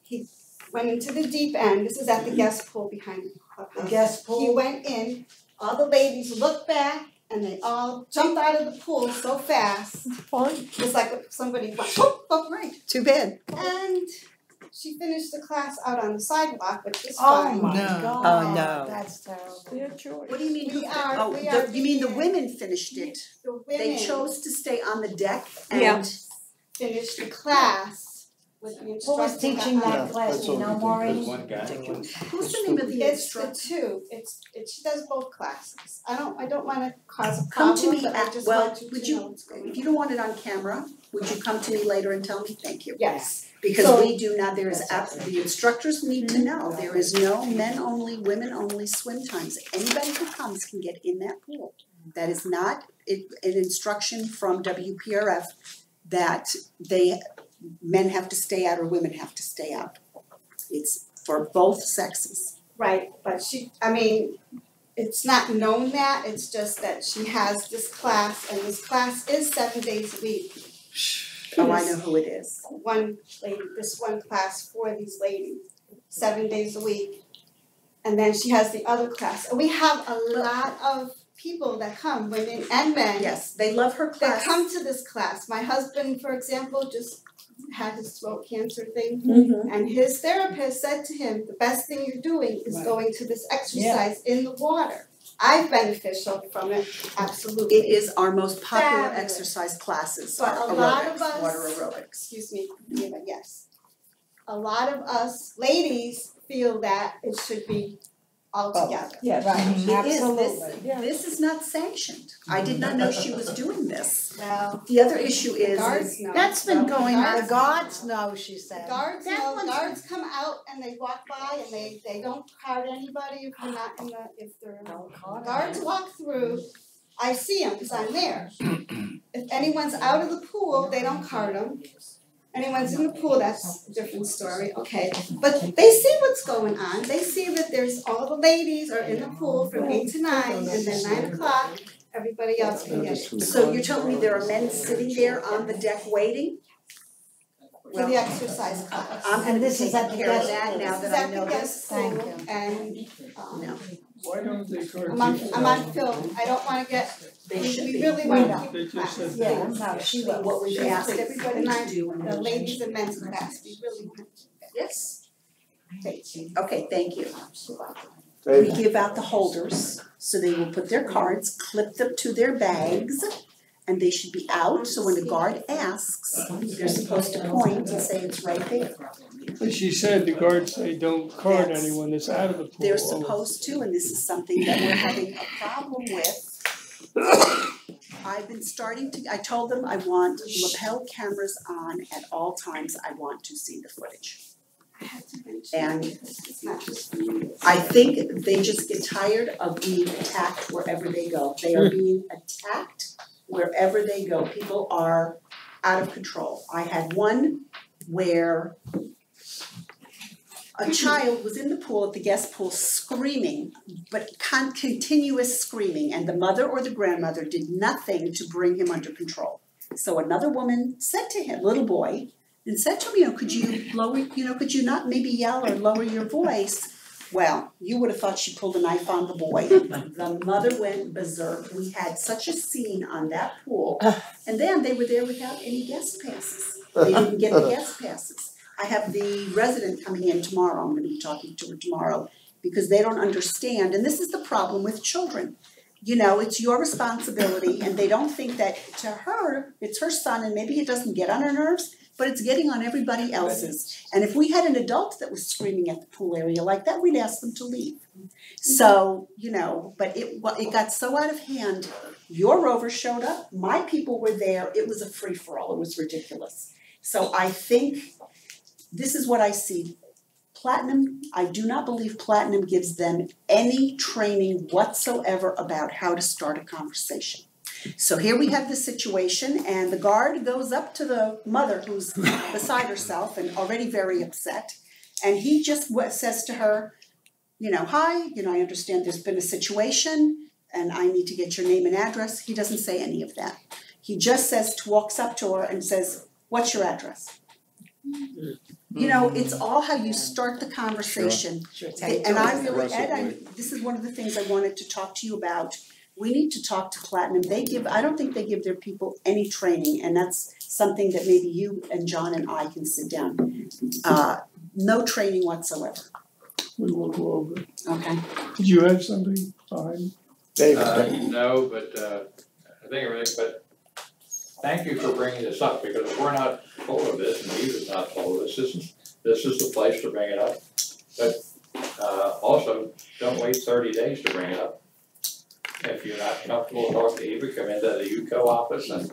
He went into the deep end, this is at the guest pool behind the clubhouse. The guest pool? He went in, all the ladies looked back, and they all jumped out of the pool so fast. It was like somebody went, oh, right. Too bad. And she finished the class out on the sidewalk, which is Oh fine. my No. God. Oh, no. That's terrible. Their choice. What do you mean, We are- we you are mean the being- women finished it? The women. They chose to stay on the deck Yeah. and finish the class with the instructor. Who was teaching that Yeah, class, that's you what know, we think. Maureen? There's one guy. Who's the name of the It's the instructor? two, she does both classes. I don't wanna cause a Come to problem, me but I at, just well, want you would to know you, what's going on. if you don't want it on camera, would you come to me later and tell me? Thank you. Yes. Because So- we do not, there is the instructors need to know, there is no men only, women only swim times. Anybody who comes can get in that pool. That is not an instruction from WPRF that men have to stay out or women have to stay out. It's for both sexes. Right, but it's not known that, it's just that she has this class, and this class is 7 days a week. Oh, I know who it is. One lady, this one class for these ladies, 7 days a week. And then she has the other class. And we have a lot of people that come, women and men. Yes, they love her That class. come to this class. My husband, for example, just had his throat cancer thing. And his therapist said to him, the best thing you're doing is going to this exercise in the water. I'm beneficial from it, absolutely. It is our most popular Fabulous. exercise classes, But are a lot aerobics, of us, water aerobics. excuse me, Eva, yes. A lot of us ladies feel that it should be all together. Yes. It is, this is not sanctioned. I did not know she was doing this. Well, The other issue is, guards know. That's been going on. The guards know, she said. Guards That know, one's- guards come out and they walk by and they don't card anybody if they're not in the, if they're, guards walk through, I see them because I'm there. If anyone's out of the pool, they don't card them. Anyone's in the pool, that's a different story, okay. But they see what's going on, they see that there's, all the ladies are in the pool from 8 to 9, and then 9 o'clock, everybody else can get it. so you're telling me there are men sitting there on the deck waiting? For the exercise class. I'm gonna And be this is taking at the care of guest that pool. now This that I is at know the this. guest Thank pool, you. and, No. Why don't they charge I'm on film, I don't wanna get, They we should be. really wanna keep They the just class. said Yeah, no, she will. What we've asked everybody to do. The ladies and men's class, we really want to. Yes. Okay, thank you. We Dave, give out the holders, so they will put their cards, clip them to their bags, and they should be out, so when the guard asks, they're supposed to point and say it's right there. But she said the guards say don't card Yes. anyone that's out of the pool. They're supposed to, and this is something that we're having a problem with. I've been I told them I want lapel cameras on at all times, I want to see the footage. And It's not just for me. I think they just get tired of being attacked wherever they go. They are being attacked wherever they go. People are out of control. I had one where a child was in the pool, at the guest pool, screaming, but continuous screaming, and the mother or the grandmother did nothing to bring him under control. So another woman said to him, little boy, and said to him, could you not maybe yell or lower your voice? Well, you would have thought she pulled a knife on the boy. The mother went berserk. We had such a scene on that pool. And then they were there without any guest passes. They didn't get the guest passes. I have the resident coming in tomorrow. I'm gonna be talking to her tomorrow because they don't understand. And this is the problem with children. It's your responsibility, and they don't think that to her, it's her son, and maybe it doesn't get on her nerves, but it's getting on everybody else's. And if we had an adult that was screaming at the pool area like that, we'd ask them to leave. So, but it got so out of hand. Your rover showed up, my people were there, it was a free-for-all, it was ridiculous. So I think this is what I see. Platinum, I do not believe Platinum gives them any training whatsoever about how to start a conversation. So here we have the situation, and the guard goes up to the mother who's beside herself and already very upset, and he just says to her, hi, I understand there's been a situation, and I need to get your name and address. He doesn't say any of that. He just walks up to her and says, what's your address? It's all how you start the conversation. Sure. And I really, Ed, this is one of the things I wanted to talk to you about. We need to talk to Platinum. I don't think they give their people any training, and that's something that maybe you and John and I can sit down. No training whatsoever. We will go over it. Okay. Did you have something behind? Dave, No, but I think everything, but thank you for bringing this up, because if we're not told of this, and Eva's not told of this, this is the place to bring it up. But, also, don't wait 30 days to bring it up. If you're not comfortable, talk to Eva, come into the UCO office and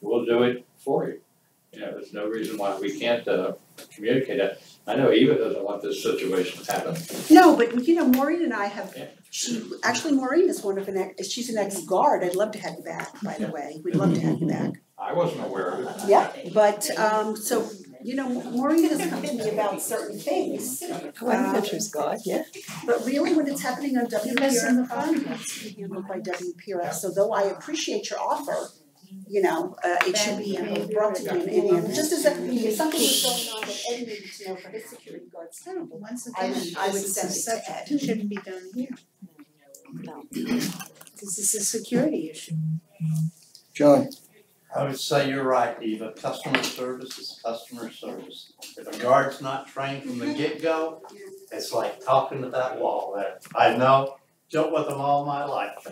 we'll do it for you. You know, there's no reason why we can't, communicate that. I know Eva doesn't want this situation to happen. No, but you know, Maureen and I have, Yeah. Maureen is she's an ex-guard, I'd love to have you back, by the way, we'd love to have you back. I wasn't aware of it. Yeah, but, so, you know, Maureen has come to me about certain things. I'm Veterans Guard, yeah. But really, when it's happening on WPRF, it's handled by WPRF, so though I appreciate your offer, you know, it should be brought to you and just as if something was going on that Ed needed to know for his security guards, Once I again, would this send is it a to Ed. subject, it shouldn't be done here. No. This is a security issue. John, I would say you're right, Eva, customer service is customer service. If a guard's not trained from the get-go, it's like talking to that wall there. I know, dealt with them all my life.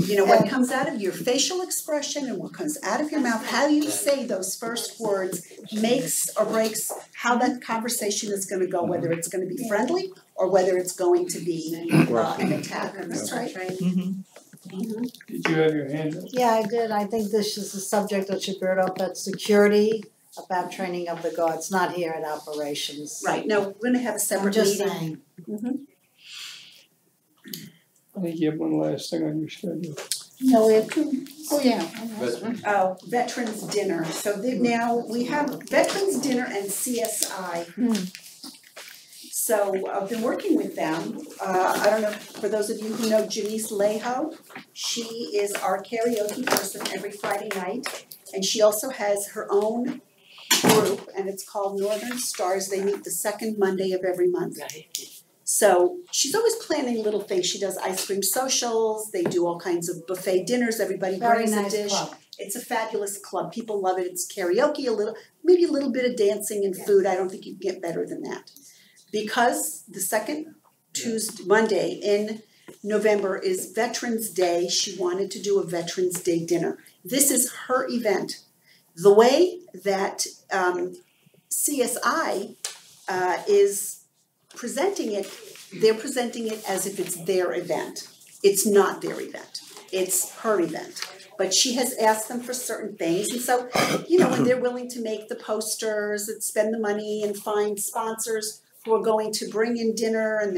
You know, what comes out of your facial expression and what comes out of your mouth, how you say those first words makes or breaks how that conversation is gonna go, whether it's gonna be friendly or whether it's going to be an attack, that's right. Did you have your hand up? Yeah, I did. I think this is a subject that should be brought up at security, about training of the guards, not here at operations. Right, no, we're gonna have a I'm separate just meeting. saying. I think you have one last thing on your schedule. No, we have two. Oh, yeah. Oh, Veterans Dinner, so now we have Veterans Dinner and CSI. So I've been working with them, I don't know, for those of you who know Janice Leho, she is our karaoke person every Friday night. And she also has her own group and it's called Northern Stars, they meet the second Monday of every month. So she's always planning little things, she does ice cream socials, they do all kinds of buffet dinners, everybody Very brings a nice dish. club. It's a fabulous club, people love it, it's karaoke, maybe a little bit of dancing and food, I don't think you can get better than that. Because the second Monday in November is Veterans Day, she wanted to do a Veterans Day dinner. This is her event. The way that CSI is presenting it, they're presenting it as if it's their event. It's not their event, it's her event. But she has asked them for certain things, and so, you know, when they're willing to make the posters and spend the money and find sponsors who are going to bring in dinner, and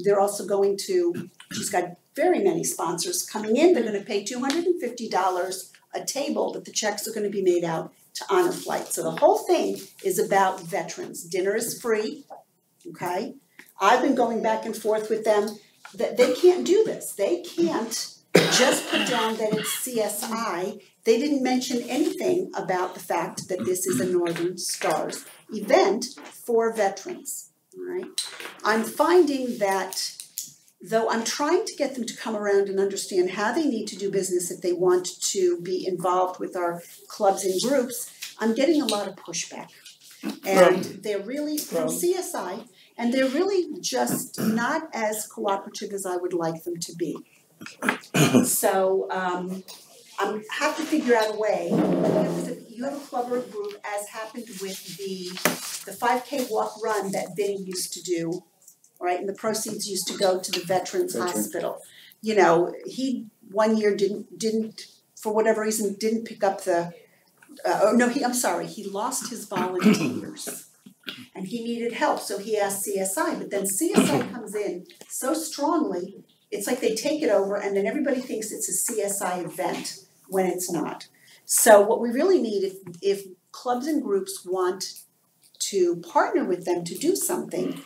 they're also going to, she's got very many sponsors coming in, they're gonna pay $250 a table, but the checks are gonna be made out to Honor Flight. So the whole thing is about veterans. Dinner is free, okay? I've been going back and forth with them, that they can't do this. They can't just put down that it's CSI. They didn't mention anything about the fact that this is a Northern Stars event for veterans, all right? I'm finding that, though I'm trying to get them to come around and understand how they need to do business if they want to be involved with our clubs and groups, I'm getting a lot of pushback. And they're really, from CSI, and they're really just not as cooperative as I would like them to be. So, I have to figure out a way, you have a club or a group, as happened with the 5K walk run that Vinny used to do, right, and the proceeds used to go to the Veterans Hospital. You know, he one year didn't for whatever reason didn't pick up the he lost his volunteers and he needed help, so he asked CSI, but then CSI comes in so strongly, it's like they take it over and then everybody thinks it's a CSI event when it's not. So what we really need, if clubs and groups want to partner with them to do something,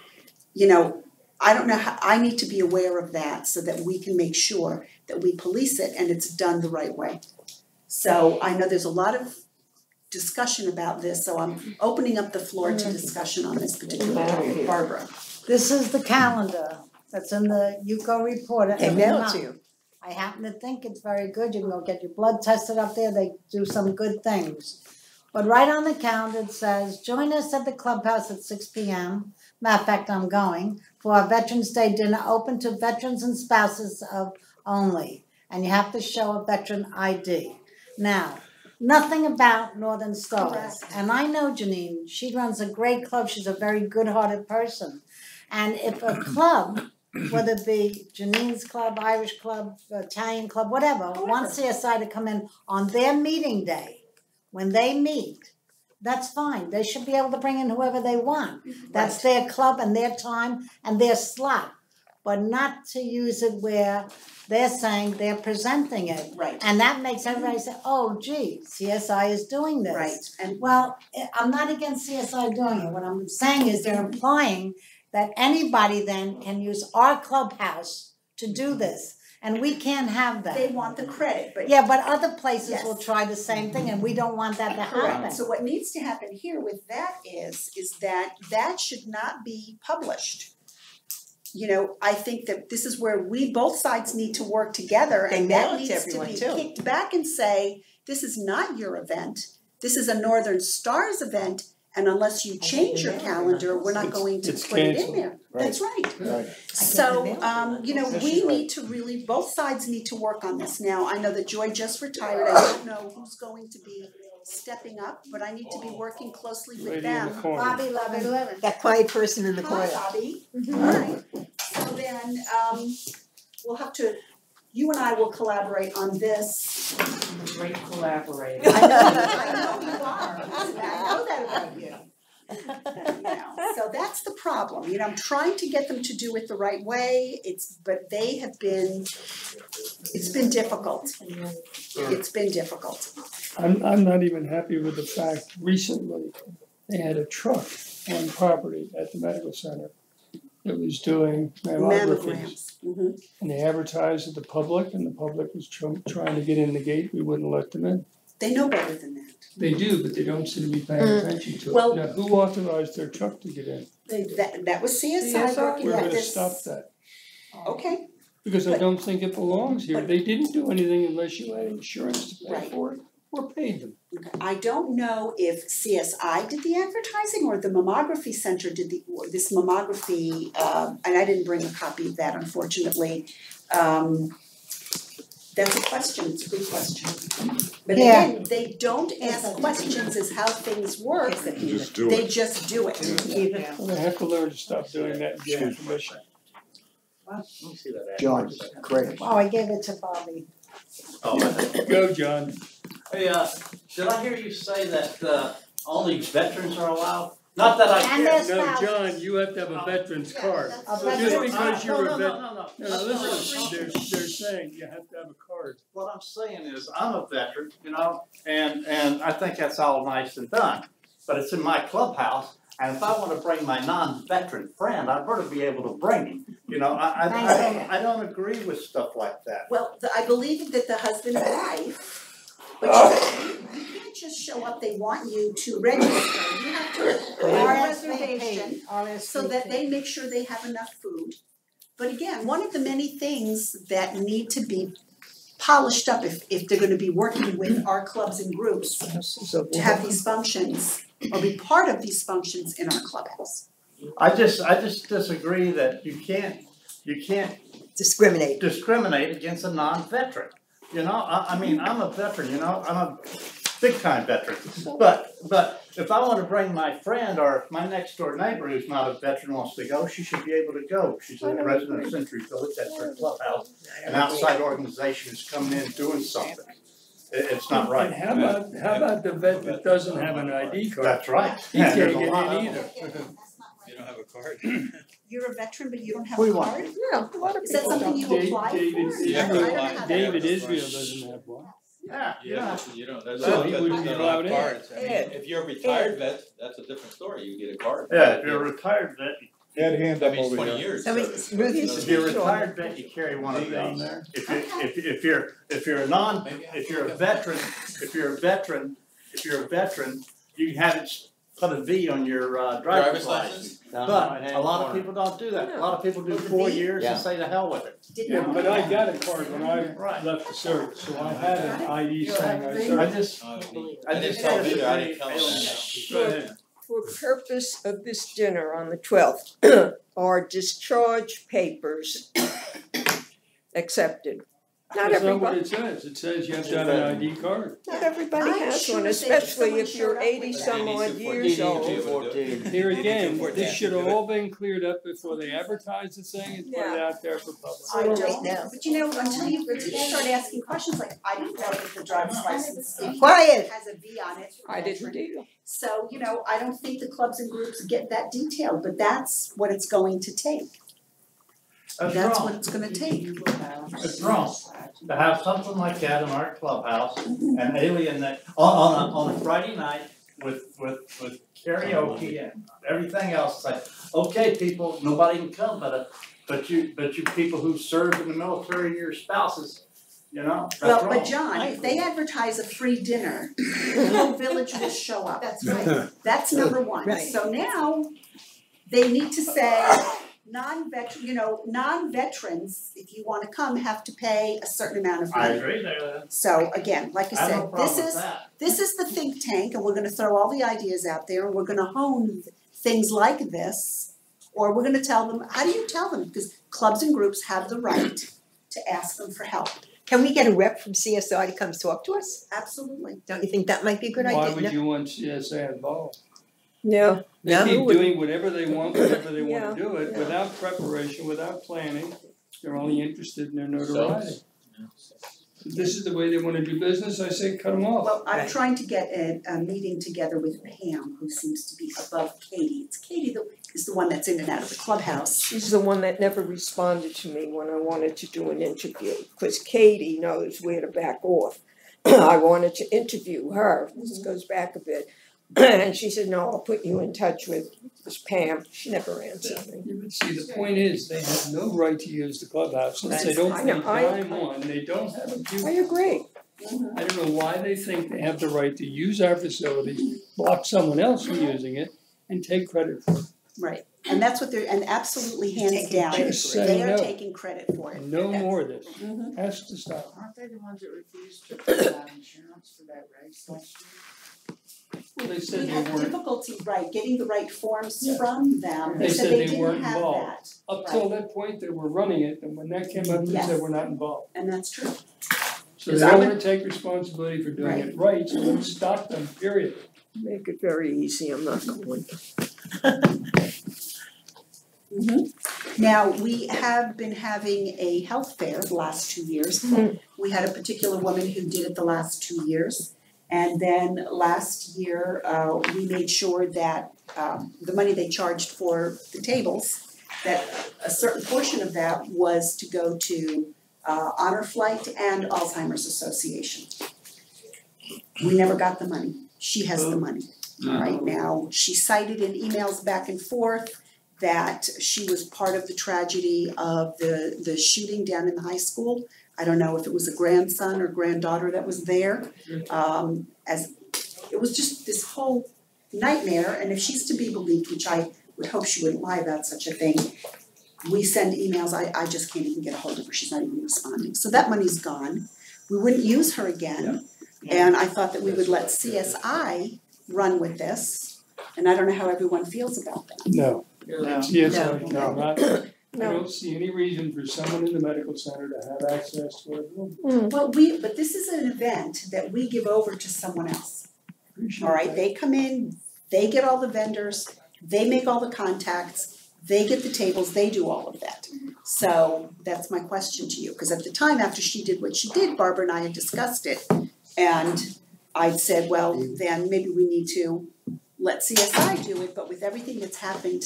you know, I don't know how, I need to be aware of that so that we can make sure that we police it and it's done the right way. So I know there's a lot of discussion about this, so I'm opening up the floor to discussion on this particular topic. Barbara. This is the calendar that's in the UCO report They every mail it month. to you. I happen to think it's very good. You can go get your blood tested up there. They do some good things. But right on the calendar it says, join us at the clubhouse at 6 p.m. Matter of fact, I'm going for our Veterans Day dinner open to veterans and spouses of only. And you have to show a veteran ID. Now, nothing about Northern Stars, and I know Janine, she runs a great club, she's a very good-hearted person. And if a club, whether it be Janine's club, Irish club, Italian club, whatever, wants CSI to come in on their meeting day, when they meet, that's fine, they should be able to bring in whoever they want. That's their club and their time and their slot, but not to use it where they're saying they're presenting it. Right. And that makes everybody say, oh gee, CSI is doing this. Right, and Well, I'm not against CSI doing it, what I'm saying is they're implying that anybody then can use our clubhouse to do this, and we can't have that. they want the credit, but Yeah, but other places Yes. will try the same thing, and we don't want that to happen. correct. So what needs to happen here with that is that should not be published. You know, I think that this is where both sides need to work together, They and mail that it to needs to everyone, be too. kicked back and say, this is not your event, this is a Northern Stars event, and unless you change your calendar, we're not going to It's put it in canceled. there. That's right. Right. So, you know, Yes, we she's right. need to really, both sides need to work on this. Now, I know that Joy just retired, I don't know who's going to be stepping up, but I need to be working closely with Lady in them. the corner. Bobby Levin. That quiet person in the corner. Hi, Bobby. Alright, so then, we'll have to, you and I will collaborate on this. I'm a great collaborator. I know you are, I know that about you. You know, so that's the problem, you know, I'm trying to get them to do it the right way, but they have been, it's been difficult. It's been difficult. I'm not even happy with the fact recently, they had a truck on property at the medical center that was doing mammographies. Mammograms. And they advertised to the public, and the public was trying to get in the gate, we wouldn't let them in. They know better than that. They do, but they don't seem to be paying attention to it. Well- Now, who authorized their truck to get in? That was CSI working We're at gonna this. stop that, Okay, because I But- don't think it belongs here. They didn't do anything unless you had insurance to pay Right. for it, or paid them. I don't know if CSI did the advertising or the mammography center did this mammography, and I didn't bring a copy of that unfortunately. That's a question, it's a good question. But Yeah. again, they don't ask questions as how things work, Just do they it. just do it. Well, they have to learn to stop doing that and get permission. Let me see that. John, great. Oh, I gave it to Bobby. Go, John. Hey, did I hear you say that, only veterans are allowed? Not that I And care. their No, spouse. John, you have to have a veteran's card. A Just veteran- because you're a vet. No. No, listen, they're saying you have to have a card. What I'm saying is, I'm a veteran, you know, and I think that's all nice and done. But it's in my clubhouse, and if I wanna bring my non-veteran friend, I better be able to bring him. You know, I don't agree with stuff like that. Well, I believe that the husband and wife, but you can't just show up, they want you to register, you have to have a reservation so that they make sure they have enough food. But again, one of the many things that need to be polished up if they're gonna be working with our clubs and groups to have these functions or be part of these functions in our clubhouse. I just disagree that you can't Discriminate. discriminate against a non-veteran. You know, I mean, I'm a veteran, you know, I'm a big time veteran. But if I wanna bring my friend or if my next door neighbor who's not a veteran wants to go, she should be able to go. She's a resident of Century Village, that's her clubhouse. An outside organization is coming in doing something. It's not right. And how about the vet that doesn't have an ID card? That's right. He Yeah, can't there's a get lot in of either. You don't have a card? You're a veteran, but you don't have What do a you want? card? Yeah, a lot of Is that people something don't. you apply for? David Yeah, I don't know how that David works. Israel doesn't have one. Yeah, yeah. You don't, there's So a lot he of wouldn't vets be that don't allowed have in. cards. I mean, if you're a retired vet, that's a different story, you get a card. Yeah, if you're a retired vet, He had a hand That up means over 20 here. years. Somebody- service. Ruth, you if you're a retired vet, you carry one of Is he on these. there? If you're a veteran, you can have it put a V on your driver's license. But a lot of people don't do that. A lot of people do 4 years and say to hell with it. Yeah, but I got a card when I left the service, so I had an ID saying I served. I just tell me that, I didn't tell them that. Go ahead. For purpose of this dinner on the 12th, are discharge papers accepted? Not That's not what everybody, it says. It says you have to have an ID card. not everybody I'm has sure one, that especially someone if you're showed up with 80 that. some odd years old. Here again, this should have all been cleared up before they advertise the thing and put it out there for public. I don't, but you know, until you start asking questions, like, I didn't know that the driver's license Quiet. has a V on it. for I didn't veteran. either. So, you know, I don't think the clubs and groups get that detailed, but that's what it's going to take. That's what it's gonna take. It's wrong to have something like that in our clubhouse and alienate, on a Friday night with karaoke and everything else, like, okay, people, nobody can come, but you people who served in the military and your spouses, you know, that's Well, wrong. but John, if they advertise a free dinner, the whole village will show up. That's right. That's number one. Right. So now, they need to say, non-veterans, if you wanna come, have to pay a certain amount of money. I agree there. So again, like I I have no said, problem with that. this is the think tank, and we're gonna throw all the ideas out there, and we're gonna hone things like this. Or we're gonna tell them, how do you tell them? Because clubs and groups have the right to ask them for help. Can we get a rep from CSI to come talk to us? Absolutely. Don't you think that might be a good Why idea? would you want CSA involved? No. They No? keep doing whatever they want, whenever they Yeah, wanna do it, yeah. without preparation, without planning. They're only interested in their notoriety. If this is the way they wanna do business, I say cut them off. Well, I'm Right. trying to get a meeting together with Pam, who seems to be above Katie. It's Katie that is the one that's in and out of the clubhouse. She's the one that never responded to me when I wanted to do an interview, because Katie knows where to back off. I wanted to interview her, this goes back a bit, and she said, no, I'll put you in touch with this Pam, she never answered me. Yeah, but see, the point is, they have no right to use the clubhouse, since they don't I pay know, dime on, they don't have a I agree. I don't know why they think they have the right to use our facilities, block someone else from using it, and take credit for it. Right, and that's what they're, and absolutely hands Taking down, credit for it. they are No. taking credit for it. No more of this, Mhm. has to stop. Aren't they the ones that refused to provide insurance for that race last year? Well, they We said they had weren't, difficulty, right, getting the right forms Yeah. from them, They they said said they they didn't weren't have involved. that, up till that point, they were running it, and when that came up, they said Yes. we're not involved. and that's true. So they don't wanna take responsibility for doing it right, so let's stop them, period. Make it very easy, I'm not going. Now, we have been having a health fair the last 2 years. We had a particular woman who did it the last 2 years. And then last year, we made sure that the money they charged for the tables, that a certain portion of that was to go to Honor Flight and Alzheimer's Association. We never got the money. She has the money. Right now, she cited in emails back and forth that she was part of the tragedy of the shooting down in the high school. I don't know if it was a grandson or granddaughter that was there. As it was just this whole nightmare, and if she's to be believed, which I would hope she wouldn't lie about such a thing, we send emails, I just can't even get a hold of her, she's not even responding. So that money's gone. We wouldn't use her again. And I thought that we would let CSI run with this, and I don't know how everyone feels about that. No. No. Yes, No. not, I don't see any reason for someone in the medical center to have access to it. Well, but this is an event that we give over to someone else. All right, they come in, they get all the vendors, they make all the contacts, they get the tables, they do all of that. So that's my question to you, because at the time after she did what she did, Barbara and I had discussed it. And I'd said, well, then maybe we need to let CSI do it, but with everything that's happened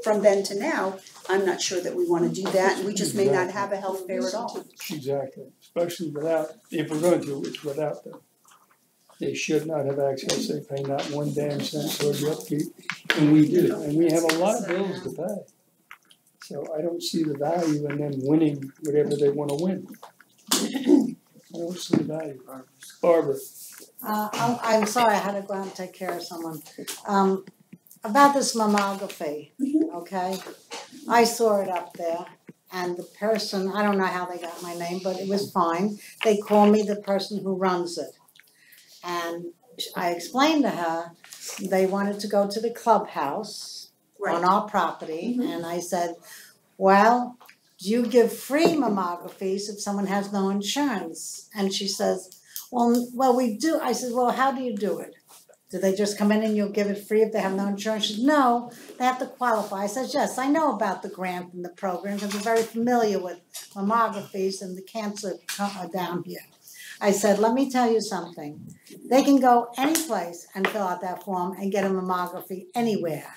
from then to now, I'm not sure that we wanna do that, and we just may not have a health fair at all. Exactly, especially without, if we're going to, it's without them. They should not have access, they pay not one damn cent toward the upkeep, and we do, and we have a lot of bills to pay. So I don't see the value in them winning whatever they wanna win. I don't see the value. Barbara. I'm sorry, I had to go out and take care of someone. About this mammography, okay? I saw it up there, and the person, I don't know how they got my name, but it was fine. They called me the person who runs it. And I explained to her, they wanted to go to the clubhouse on our property, and I said, well, do you give free mammographies if someone has no insurance? And she says, well, we do. I said, well, how do you do it? Do they just come in and you'll give it free if they have no insurance? She said, no, they have to qualify. I said, yes, I know about the grant and the program because I'm very familiar with mammographies and the cancer down here. I said, let me tell you something. They can go any place and fill out that form and get a mammography anywhere.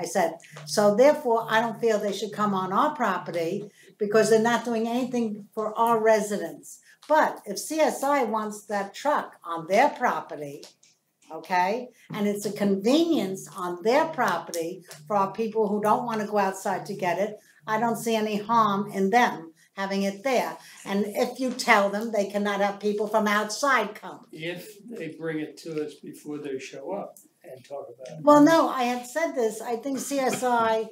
I said, so therefore, I don't feel they should come on our property because they're not doing anything for our residents. But if CSI wants that truck on their property, okay, and it's a convenience on their property for our people who don't want to go outside to get it, I don't see any harm in them having it there. And if you tell them they cannot have people from outside come. If they bring it to us before they show up and talk about it. Well, no, I had said this. I think CSI,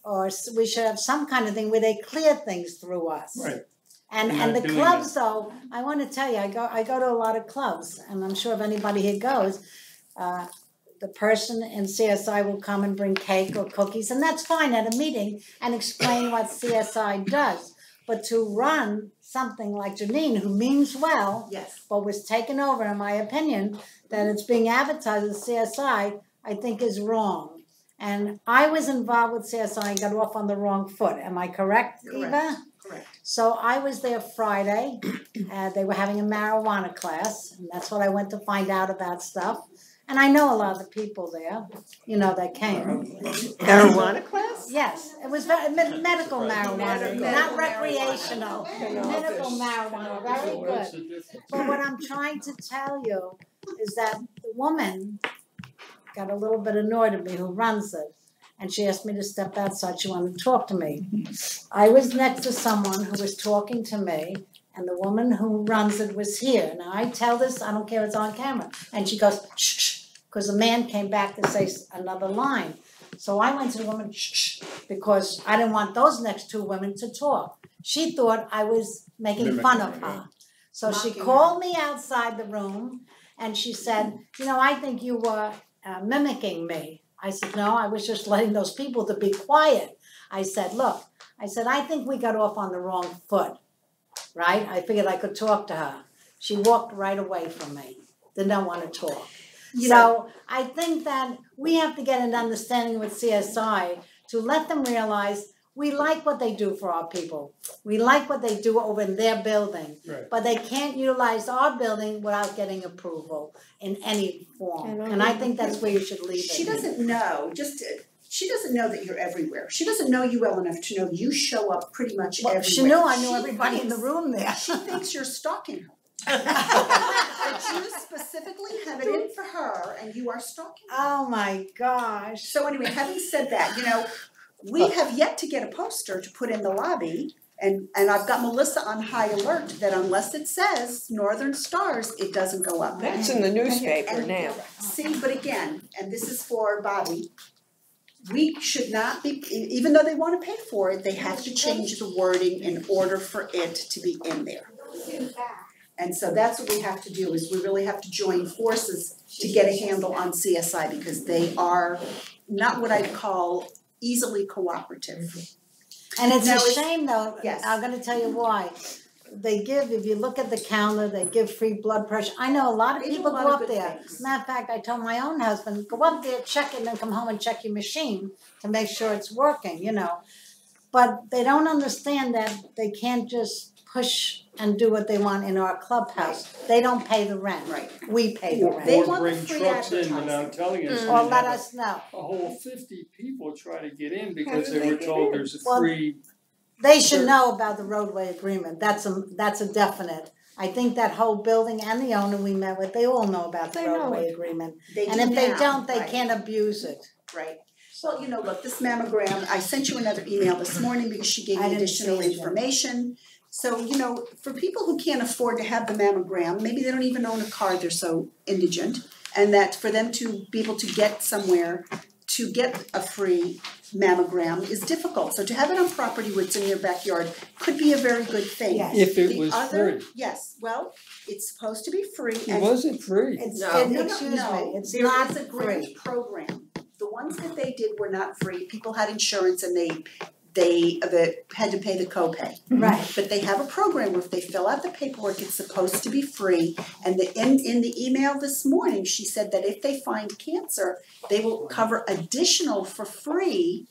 or we should have some kind of thing where they clear things through us. Right. And the clubs, though, I want to tell you, I go to a lot of clubs, and I'm sure if anybody here goes, the person in CSI will come and bring cake or cookies, and that's fine at a meeting, and explain what CSI does. But to run something like Janine, who means well, Yes. but was taken over, in my opinion, that it's being advertised as CSI, I think is wrong. And I was involved with CSI and got off on the wrong foot. Am I correct, Eva? Correct. So I was there Friday, they were having a marijuana class, and that's what I went to find out about stuff. And I know a lot of the people there, that came. Marijuana class? Yes, it was medical marijuana, not recreational. Medical marijuana, very good. But what I'm trying to tell you is that the woman got a little bit annoyed at me who runs it. And she asked me to step outside. She wanted to talk to me. I was next to someone who was talking to me, and the woman who runs it was here. Now, I tell this, I don't care if it's on camera. And she goes, shh, shh, because the man came back to say another line. So I went to the woman, shh, shh, because I didn't want those next two women to talk. She thought I was making fun of her. So she called me outside the room, and she said, I think you were mimicking me. I said, no, I was just letting those people to be quiet. I said, look, I think we got off on the wrong foot, right? I figured I could talk to her. She walked right away from me, did not want to talk. So I think that we have to get an understanding with CSI to let them realize we like what they do for our people. We like what they do over in their building, but they can't utilize our building without getting approval in any form. And I think that's where you should leave it. She doesn't know, she doesn't know that you're everywhere. She doesn't know you well enough to know you show up pretty much everywhere. She knew I knew everybody in the room there. She thinks you're stalking her. That you specifically have it in for her and you are stalking her. Oh my gosh. So anyway, having said that, we have yet to get a poster to put in the lobby, and I've got Melissa on high alert that unless it says Northern Stars, it doesn't go up. That's in the newspaper now. See, but again, and this is for Bobby, we should not be, even though they want to pay for it, they have to change the wording in order for it to be in there. And so that's what we have to do, is we really have to join forces to get a handle on CSI, because they are not what I'd call easily cooperative. And it's a shame though, I'm gonna tell you why. They give, if you look at the counter, they give free blood pressure. I know a lot of people go up there. Matter of fact, I told my own husband, go up there, check it, and then come home and check your machine to make sure it's working, But they don't understand that they can't just push and do what they want in our clubhouse. They don't pay the rent. Right. We pay the rent. They bring trucks in without telling us. Or let us know. A whole 50 people try to get in because they were told there's a free. They should know about the roadway agreement. That's a definite. I think that whole building and the owner we met with, they all know about the roadway agreement. And if they don't, they can't abuse it. Right. Well, look, this mammogram, I sent you another email this morning because she gave me additional information. So, for people who can't afford to have the mammogram, maybe they don't even own a car, they're so indigent, and that for them to be able to get somewhere to get a free mammogram is difficult. So to have it on property where it's in your backyard could be a very good thing. Yes. If it was free. Yes, well, it's supposed to be free. It wasn't free. It's There not is a grant program. The ones that they did were not free. People had insurance and had to pay the copay. Right. But they have a program where if they fill out the paperwork, it's supposed to be free. And in the email this morning, she said that if they find cancer, they will cover additional for free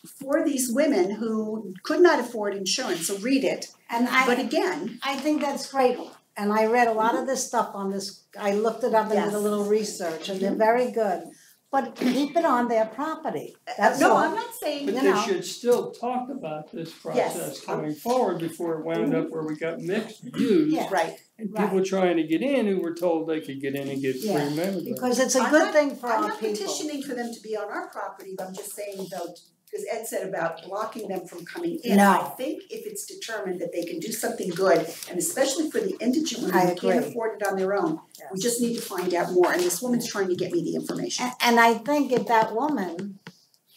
for these women who could not afford insurance. So read it. But again, I think that's great. And I read a lot of this stuff on this, I looked it up and did a little research, and they're very good. But keep it on their property. That's no, all. I'm not saying, But they should still talk about this process going forward before it wound up where we got mixed views. Yeah. Right. Right. People trying to get in who were told they could get in and get free Yeah, mammograms. because it's a good thing for I'm our not people. petitioning for them to be on our property, but I'm just saying though, because Ed said about blocking them from coming in. No. I think if it's determined that they can do something good, and especially for the indigent women I who can't agree. afford it on their own, we just need to find out more, and this woman's trying to get me the information. And I think if that woman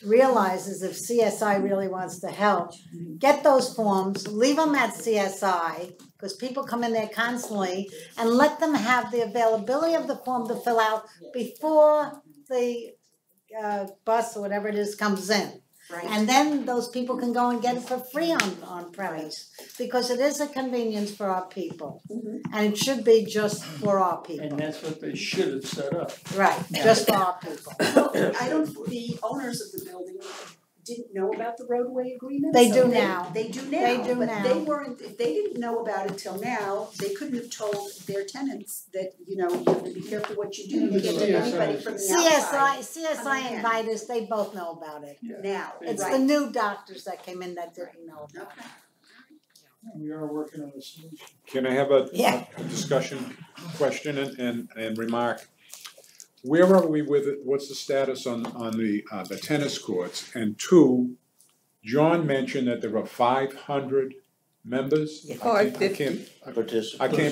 realizes if CSI really wants to help, get those forms, leave them at CSI, because people come in there constantly, and let them have the availability of the form to fill out before the bus or whatever it is comes in. Right. And then those people can go and get it for free on premise, because it is a convenience for our people. And it should be just for our people. And that's what they should have set up. Right, just for our people. The owners of the building didn't know about the roadway agreement. They so do now. They do now, They do but now. they weren't, if they didn't know about it till now, they couldn't have told their tenants that, you know, you have to be careful what you do, you can't let anybody from the outside. CSI and Vitus, they both know about it. Now, It's right. the new doctors that came in that didn't know about it. We are working on a solution. Can I have a Yeah. discussion, question and remark? Where are we with it, what's the status on the tennis courts? And two, John mentioned that there were 500 members. I can't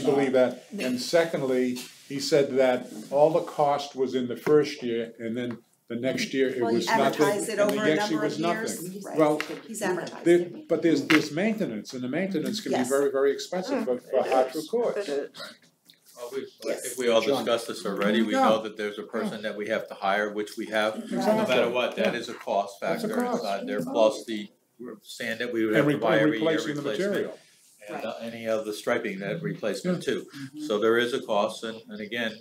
believe that. And secondly, he said that all the cost was in the first year, and then the next year it Well, he was nothing, advertised it and over the a next year number was of years. nothing. Right. Well, He's advertised it. but there's maintenance, and the maintenance can be Yes. very, very expensive for Hartford courts. Well, I think we all discussed this already, we know that there's a person that we have to hire, which we have, no Exactly. matter what, that is a cost That's a factor cost. inside there, plus the sand that we would And have to buy every year, replacing the replacement. material. And any of the striping, that replacement too. So there is a cost, and again,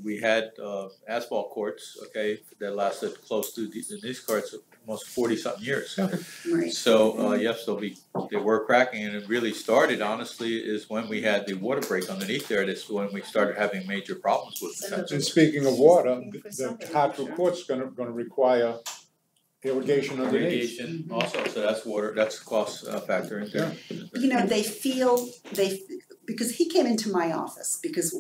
we had asphalt courts, okay, that lasted close to these courts, almost 40-something years. Right. So yes, they were cracking, and it really started honestly is when we had the water break underneath there. That's when we started having major problems with the sensors. And speaking of water, the Hartford court's gonna require irrigation underneath. Irrigation also, so that's water, that's a cost factor in there. You know, because he came into my office, because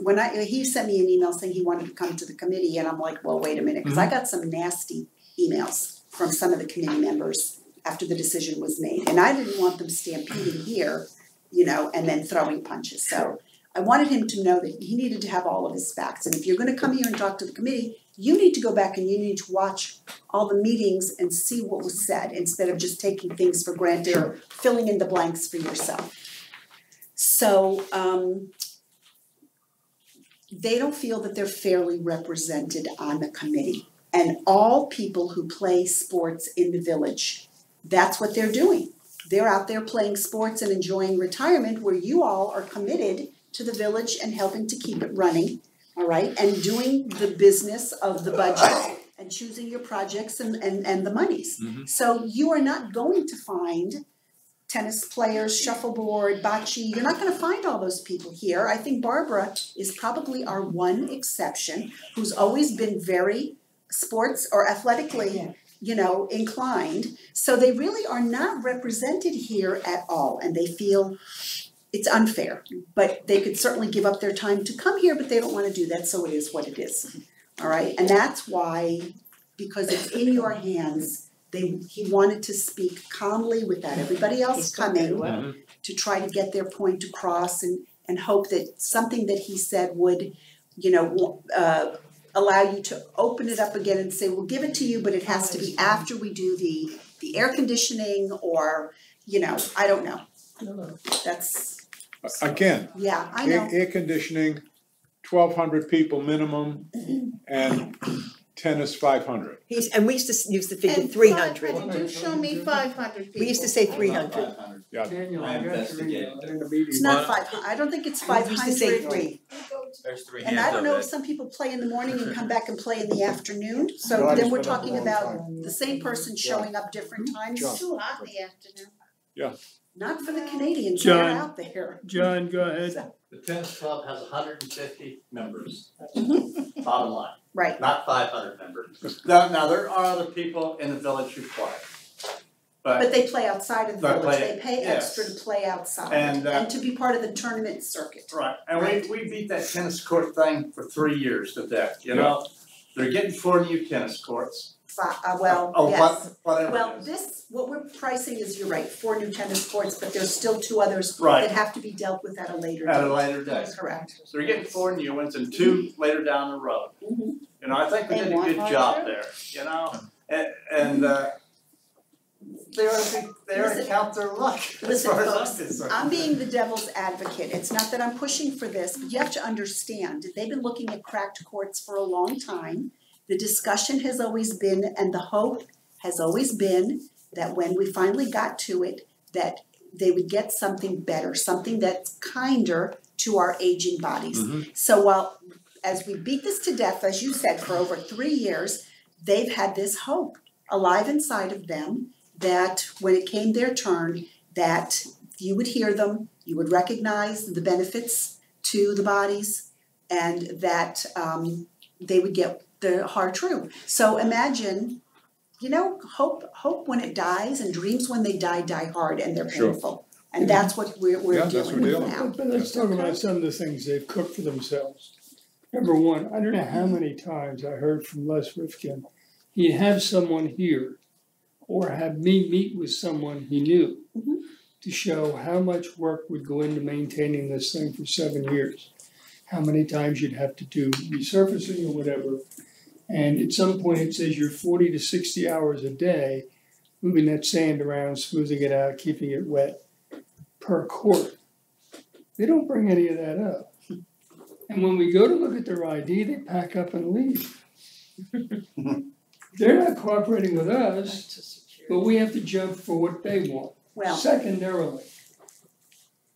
he sent me an email saying he wanted to come to the committee, and I'm like, well, wait a minute, because I got some nasty emails from some of the committee members after the decision was made, and I didn't want them stampeding here, you know, and then throwing punches, so I wanted him to know that he needed to have all of his facts, and if you're gonna come here and talk to the committee, you need to go back and you need to watch all the meetings and see what was said, instead of just taking things for granted or filling in the blanks for yourself. So, they don't feel that they're fairly represented on the committee. And all people who play sports in the village, that's what they're doing. They're out there playing sports and enjoying retirement, where you all are committed to the village and helping to keep it running, all right? And doing the business of the budget and choosing your projects and the monies. So you are not going to find tennis players, shuffleboard, bocce, you're not gonna find all those people here. I think Barbara is probably our one exception, who's always been very sports or athletically, you know, inclined. So they really are not represented here at all, and they feel it's unfair. But they could certainly give up their time to come here, but they don't wanna do that, so it is what it is. All right, and that's why, because it's in your hands, he wanted to speak calmly without everybody else coming to try to get their point across and hope that something that he said would, you know, allow you to open it up again and say, we'll give it to you, but it has to be after we do the air conditioning, or, you know, I don't know. That's. Again, Yeah, I know. air conditioning, 1,200 people minimum, and tennis 500. And we used to figure And 300. 500, you show me 500 people. We used to say 300. Yeah. Daniel, I I got to read investigated it in the meeting. It's not 500. I don't think it's We 500. used to say 3. There's three And hands I don't know up if some people play in the morning and come back and play in the afternoon, so John then has we're been up a talking long about time. the same person showing up different times. John. It's too hot in the afternoon. Not for the Canadians that are John. out there. John, go ahead. The tennis club has 150 members, bottom line, Right. not 500 members. Now, there are other people in the village who play. But they play outside of the They village, play- they pay yes. extra to play outside And, and to be part of the tournament circuit. Right, and Right. we beat that tennis court thing for 3 years to death, you know? They're getting 4 new tennis courts. Well, Oh, yes. whatever Well, it is. this, what we're pricing is, you're right, 4 new tennis courts, but there's still 2 others Right. that have to be dealt with at a later date. At a later date. Correct. So they're getting 4 new ones and 2 later down the road. Mhm. You know, I think we They did a want good hard job work. there, you know? And they ought to count their luck as Listen, far as folks, I'm concerned. I'm being the devil's advocate. It's not that I'm pushing for this, but you have to understand, they've been looking at cracked courts for a long time. The discussion has always been, and the hope has always been, that when we finally got to it, that they would get something better, something that's kinder to our aging bodies. So while, as we beat this to death, as you said, for over 3 years, they've had this hope alive inside of them that when it came their turn, that you would hear them, you would recognize the benefits to the bodies, and that they would get the hard truth. So imagine, you know, hope when it dies, and dreams when they die hard, and they're Sure. painful. And that's what we're Yeah, that's dealing what we're with dealing now. But let's talk about some of the things they've cooked for themselves. Number one, I don't know how many times I heard from Les Rifkin, he'd have someone here or have me meet with someone he knew to show how much work would go into maintaining this thing for 7 years. How many times you'd have to do resurfacing or whatever. And at some point it says you're 40 to 60 hours a day moving that sand around, smoothing it out, keeping it wet per court. They don't bring any of that up. And when we go to look at their ID, they pack up and leave. They're not cooperating with us, but we have to jump for what they want. Well, Secondarily,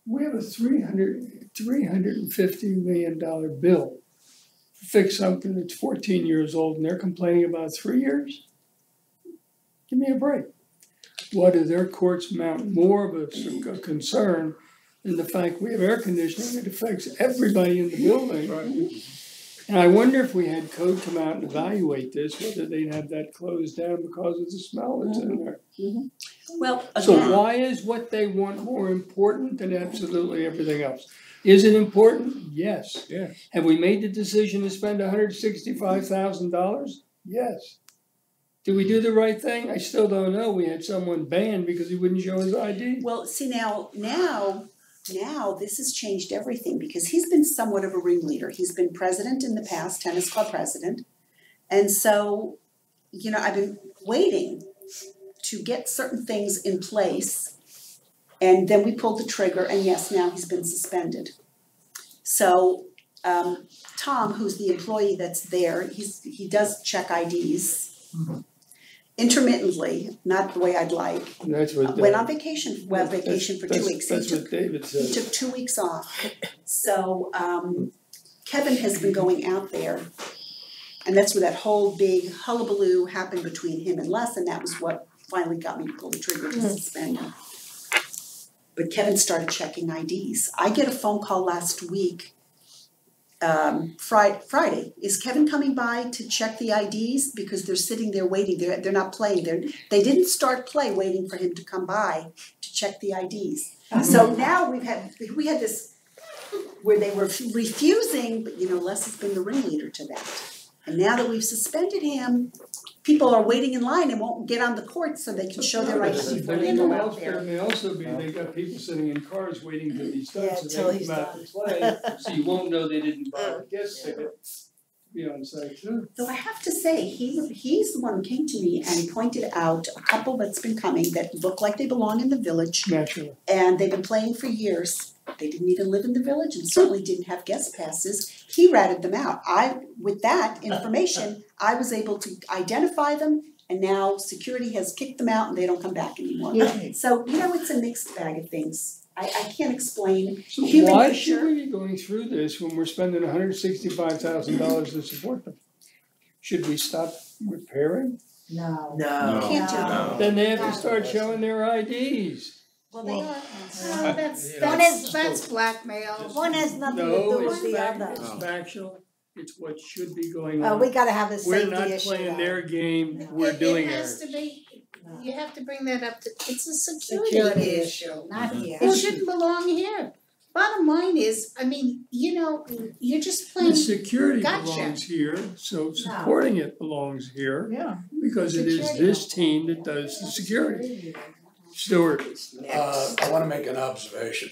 we have a $350 million bill to fix something that's 14 years old, and they're complaining about 3 years? Give me a break. Why do their courts mount more of a concern than the fact we have air conditioning that affects everybody in the building? And I wonder if we had code come out and evaluate this, whether they'd have that closed down because of the smell that's in there. Well, So again, why is what they want more important than absolutely everything else? Is it important? Yes. Yeah. Have we made the decision to spend $165,000? Yes. Did we do the right thing? I still don't know. We had someone banned because he wouldn't show his ID. well, see now this has changed everything, because he's been somewhat of a ringleader. He's been president in the past, tennis club president. And so, you know, I've been waiting to get certain things in place. And then we pulled the trigger, and yes, now he's been suspended. So Tom, who's the employee that's there, he does check IDs intermittently, not the way I'd like. That's what. Went on vacation, vacation for 2 weeks. That's what David He said. took 2 weeks off. So Kevin has been going out there, and that's where that whole big hullabaloo happened between him and Les, and that was what finally got me to pull the trigger to suspend him. But Kevin started checking IDs. I get a phone call last week, Friday. Is Kevin coming by to check the IDs? Because they're sitting there waiting. They're not playing. They didn't start play waiting for him to come by to check the IDs. So now we had this where they were refusing, but you know, Les has been the ringleader to that. And now that we've suspended him, people are waiting in line and won't get on the court so they can show their ID before they go out there. There may also be, they got people sitting in cars waiting till he's done, so till they he's come out to play, so you won't know they didn't buy a guest ticket to be on site too. Though I have to say, he's the one who came to me and pointed out a couple that's been coming that look like they belong in the village, Naturally. and they've been playing for years. They didn't even live in the village and certainly didn't have guest passes. He ratted them out. With that information, I was able to identify them, and now security has kicked them out and they don't come back anymore. So, it's a mixed bag of things. I can't explain. So Human why nature- should we be going through this when we're spending $165,000 to support them? Should we stop repairing? No. Can't do that. Then they have to start showing their IDs. Well, they are. That's blackmail. One has nothing to do No, with it's the fact, other. it's factual, it's what should be going on. We gotta have a We're safety not issue playing though. their game, we're doing It ours. has to be, you have to bring that up to, it's a security Security issue. issue, not here. It shouldn't belong here. Bottom line is, I mean, you're just playing. The security gotcha. belongs here, so supporting it belongs here, Yeah. because it is this team that does the security. Stuart. I wanna make an observation.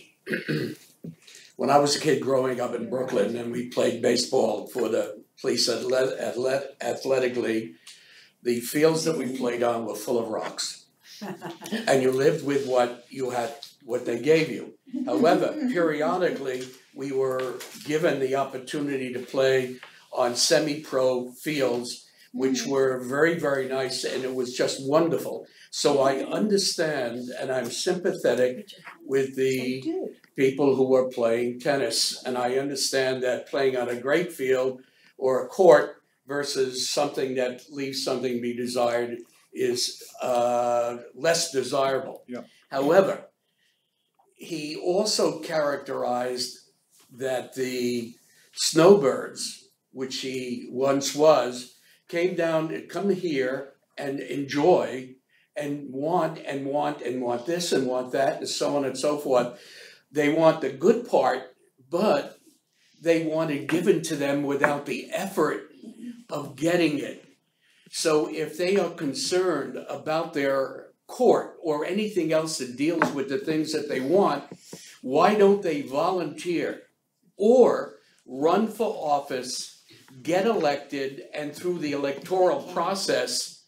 When I was a kid growing up in Brooklyn and we played baseball for the police athletic league, the fields that we played on were full of rocks. And you lived with what you had, what they gave you. However, periodically, we were given the opportunity to play on semi-pro fields, which were very, very nice, and it was just wonderful. So I understand and I'm sympathetic with the people who are playing tennis. And I understand that playing on a great field or a court versus something that leaves something to be desired is less desirable. Yeah. However, he also characterized that the snowbirds, which he once was, come here and enjoy and want this and want that and so on and so forth. They want the good part, but they want it given to them without the effort of getting it. So if they are concerned about their court or anything else that deals with the things that they want, why don't they volunteer or run for office, get elected, and through the electoral process,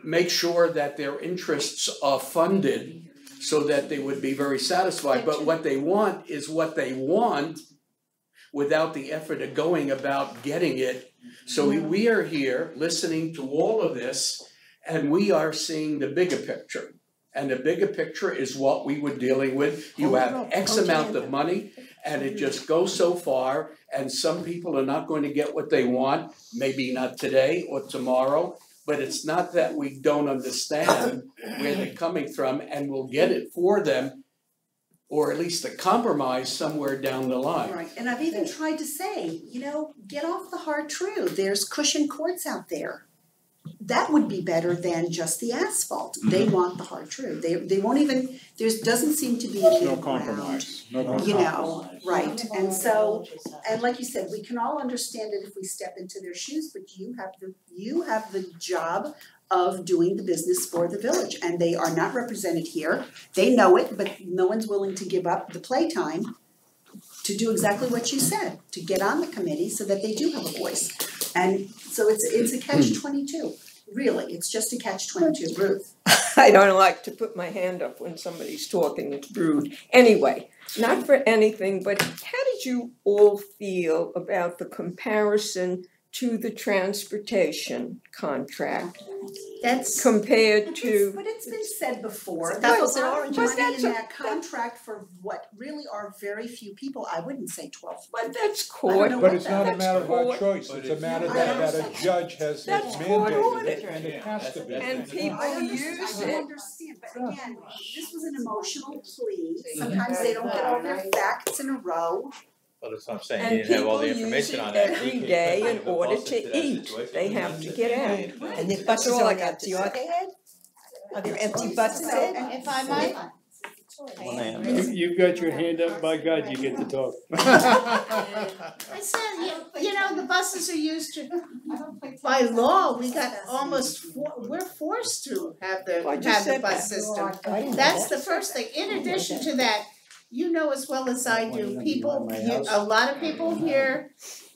make sure that their interests are funded so that they would be very satisfied. But what they want is what they want without the effort of going about getting it. So we are here listening to all of this, and we are seeing the bigger picture. And the bigger picture is what we were dealing with. You have X amount of money, and it just goes so far, and some people are not going to get what they want, maybe not today or tomorrow, but it's not that we don't understand where they're coming from, and we'll get it for them, or at least a compromise somewhere down the line. Right, and I've even tried to say, get off the hard true. There's cushion courts out there. That would be better than just the asphalt. They want the hard true. They won't even, doesn't seem to be a middle ground. compromise. No compromise. Right, and so, and like you said, we can all understand it if we step into their shoes, but you have the job of doing the business for the village, and they are not represented here. They know it, but no one's willing to give up the playtime to do exactly what you said, to get on the committee so that they do have a voice. And so it's a catch-22, really, it's just a catch-22, Ruth. I don't like to put my hand up when somebody's talking rude. Anyway, not for anything, but how did you all feel about the comparison to the transportation contract? That's compared to. But it's been said before, But there's a that's- lot of but money that's in a- that contract for what really are very few people, I wouldn't say 12. But that's I court. don't know But what it's not a that's matter of our court. choice, it's a matter that a judge has That's court mandated, ordered. and it has to be. And people I use understand, it. but again, this was an emotional plea, sometimes they don't get all their facts in a row. Well, that's what I'm saying, And you didn't have all the people use information it on that. every day in order to eat. They have to get out. And the buses are empty, are they, Ed? Are there empty buses, Ed? If I might. You've got your hand up, by God, you get to talk. I said, the buses are used to, by law, we got we're forced to have the bus system. That's the first thing. In addition to that, you know as well as I do, a lot of people here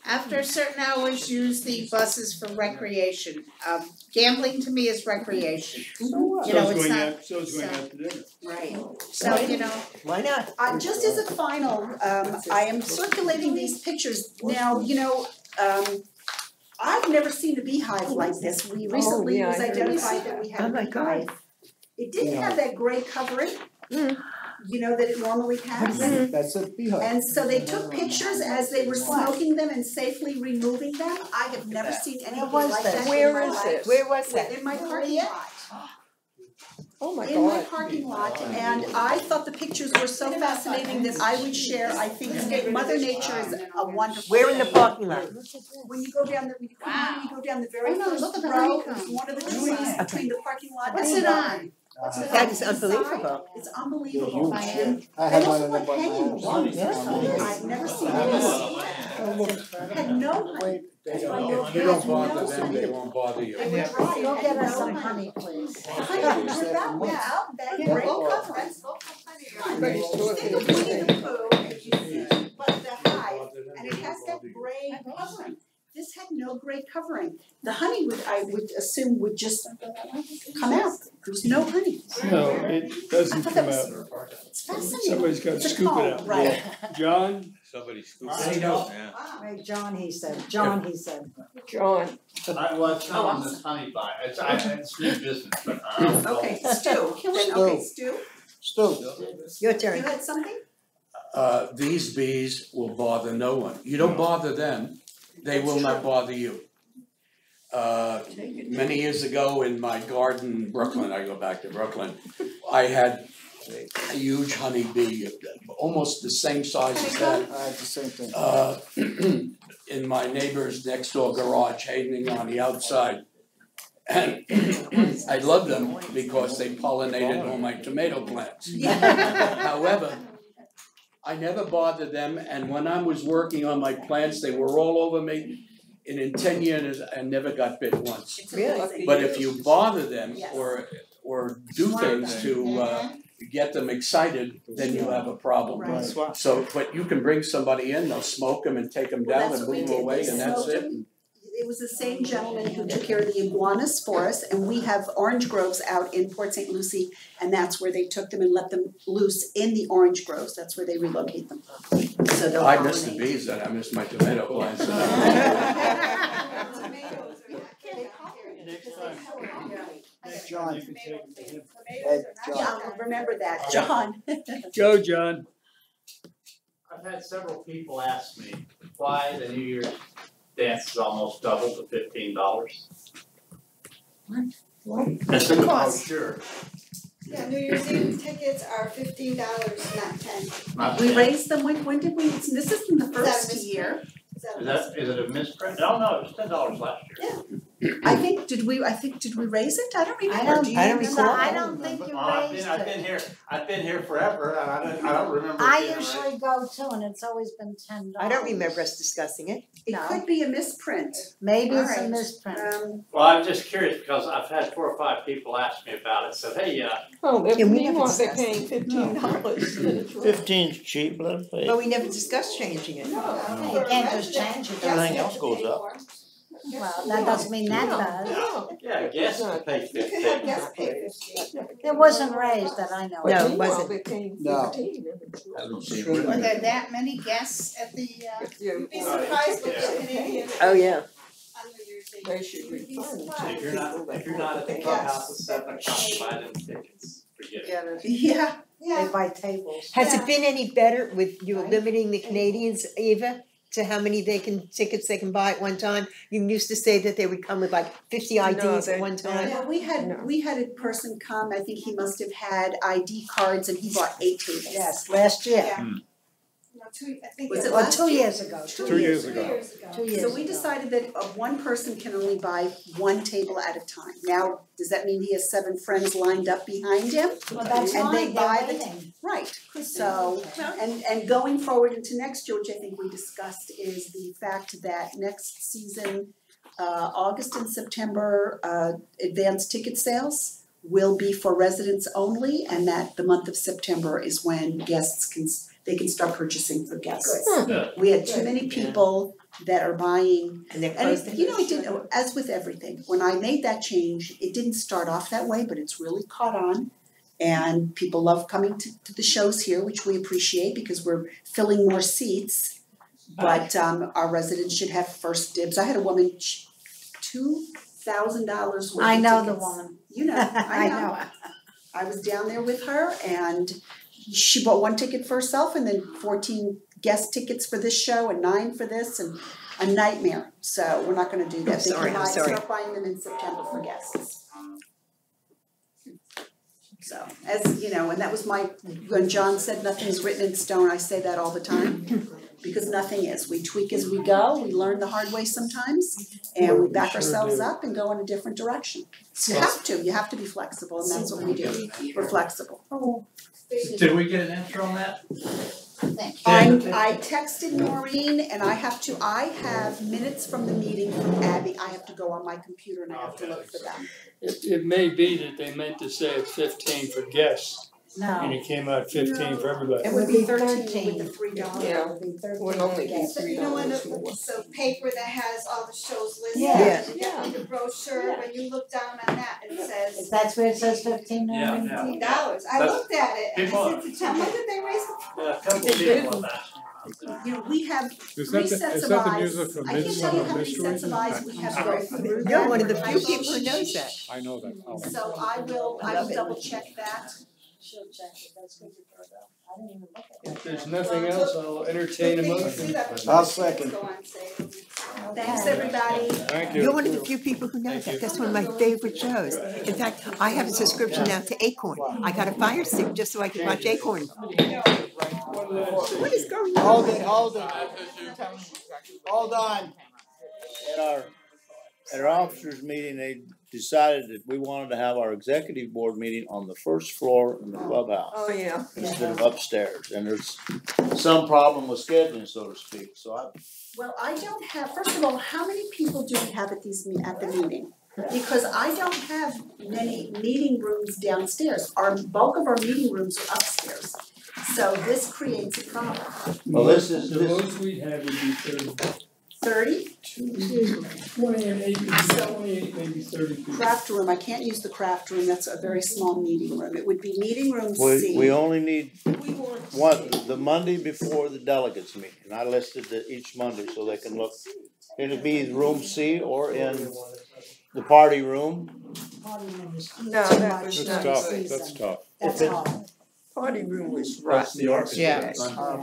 After certain hours, use the buses for recreation. Gambling to me is recreation. You know, it's not, So it's going out to dinner. Right. so, you know. Why not? Just as a final, I am circulating these pictures now, I've never seen a beehive like this. We recently yeah, was I heard identified that we had Oh a my God. beehive. It didn't have that gray covering, that it normally has. That's a beehive. And so they took pictures as they were smoking them and safely removing them. I have never seen anything was like this? that in Where my is life. this? Where was that? In my parking lot. Oh my In my God. parking lot, and I thought the pictures were so fascinating that I would share. I think Mother Nature is a wonderful. Where in the parking lot? When you go down when you go down the very first look at the row, honeycomb. it's one of the trees between the parking lot and What's the it on? That is unbelievable. It's unbelievable. I And have they one also in the like hanging ones. I've never seen this. Had no honey. If you don't bother them, they won't bother you. Go get us some honey, please. Honey, without that gray covering. Think of Winnie the Pooh, but the hive, and it has that gray covering. This had no gray covering. The honey I would assume would just come out. There was no honey. No, it doesn't thought come that out. It's fascinating. Somebody's gotta It's a scoop it comb, out. right. John? Somebody scooped I it know. up, yeah. Right, John, he said, John, he said. John. It's not on this honey bite, it's new business, but Okay, Stu, Stu, Your you turn. had something? These bees will bother no one. You don't bother them, they will not bother you. Many years ago in my garden in Brooklyn, I go back to Brooklyn, I had a huge honeybee, almost the same size as that. I have the same thing. In my neighbor's next door garage, hanging on the outside. And I loved them because they pollinated all my tomato plants. However, I never bothered them, and when I was working on my plants, they were all over me. And in 10 years, I never got bit once. Really? But if you bother them or do things to get them excited, then you have a problem. Right. So, but you can bring somebody in, they'll smoke them and take them Well, down that's and what we move them did. away, They and that's smoked it. them. It was the same gentleman who took care of the iguanas for us, and we have orange groves out in Port St. Lucie, and that's where they took them and let them loose in the orange groves. That's where they relocate them. So they'll I miss the pollinate. bees, and I miss my tomato plants. John. Yeah, remember that, John. Go, John. I've had several people ask me why the New Year's dance is almost double to $15. What? That's in the brochure. Yeah, New Year's Eve tickets are $15, not 10. We raised them, when did we, this isn't the first year. Is that a Is it a misprint? No, it was $10 last year. I think, did we raise it? I don't remember. I don't Do you remember. remember? I don't think you raised I've been here forever, and I don't remember. I being usually go too, and it's always been $10. I don't remember us discussing it. It could be a misprint. Maybe it's a Alright. misprint. Well, I'm just curious because I've had 4 or 5 people ask me about it, said, hey, Oh, Yeah, we never meanwhile, they're discussed paying $15. 15's cheap, let them pay. But we never discussed changing it. You can't just change it. Everything else goes up. Well, that doesn't mean that does. yeah, guests pay 15. Guest pay 15. It wasn't raised that I know. No, of. it wasn't. They're paying No. 15. Were there that many guests at the, You'd be surprised what the Canadians. Oh, yeah. On New Year's Eve. They should You'd be refund. surprised. If you're not at the clubhouse at 7 o'clock, buy them tickets, forget it. Yeah. They buy tables. Has it been any better with you limiting the Canadians, Eva, to how many tickets they can buy at one time? You used to say that they would come with like 50 IDs at one time. Yeah, we had a person come, I think he must have had ID cards and he bought 8 tables. Yes, last year. Yeah. No, I think Was it it Or last 2 year? years ago. 2 years ago. 2 years ago. 2 years So we ago. decided that one person can only buy 1 table at a time. Now, does that mean he has 7 friends lined up behind him? Well, that's And they fine, buy they're the waiting. Right, so, and going forward into next year, which I think we discussed, is the fact that next season, August and September, advanced ticket sales will be for residents only, and that the month of September is when guests can start purchasing for guests. Yeah. We had too many people that are buying. And they're And close it, to you know, it didn't, as with everything, when I made that change, it didn't start off that way, but it's really caught on. And people love coming to the shows here, which we appreciate because we're filling more seats. But our residents should have first dibs. I had a woman, $2,000 worth of I know the tickets. woman. You know, I know. I was down there with her and she bought one ticket for herself and then 14 guest tickets for this show and 9 for this and a nightmare. So we're not gonna do that. They can start buying them in September for guests. So, as you know, and that was when John said nothing's written in stone, I say that all the time. Because nothing is. We tweak as we go, we learn the hard way sometimes, and we back ourselves up and go in a different direction. You have to be flexible, and that's what we do. We're flexible. Did we get an answer on that? I texted Maureen and I have minutes from the meeting from Abby, I have to go on my computer and I have to look for them. It may be that they meant to say it's 15 for guests. No. And it came out 15 for everybody. It would be 13 with the $3. Yeah. It would be 13 Would only be guests. You know, when it's a paper that has all the shows listed. Yeah. The brochure, when you look down on that, it says That's where it says 15 now? $15. I looked at it and I said to Tom, when did they raise the? Yeah, a couple people have asked. You know, we have Is three that the, sets is of that the eyes. music from I can't tell you Midsummer how many Mystery? sets of eyes we have to go through. You're one of the few people who knows that. I know that. Oh. So I will double check that. She'll check it, that's good to go though. I didn't even look at it. If there's nothing else, I'll entertain a motion. I'll second. Thanks, everybody. Thank you. You're one of the few people who knows that. That's one of my favorite shows. In fact, I have a subscription now to Acorn. I got a Fire Stick just so I can watch Acorn. What is going on? Hold on. At our officers' meeting, they decided that we wanted to have our executive board meeting on the first floor in the clubhouse. Oh, yeah. Instead of upstairs, and there's some problem with scheduling, so to speak, so Well, I don't have, first of all, how many people do we have at the meeting? Because I don't have many meeting rooms downstairs. Our bulk of our meeting rooms are upstairs. So this creates a problem. Well, this is- The most we'd have would be 30. 30? 28, maybe 30 people. Craft room, I can't use the craft room, that's a very small meeting room. It would be meeting room C. we only need the Monday before the delegates meeting, and I listed each Monday so they can look. It'll be room C or in the party room. No, that was That's not tough, good. that's tough. That's hard. Party room was That's rotten. the orchestra.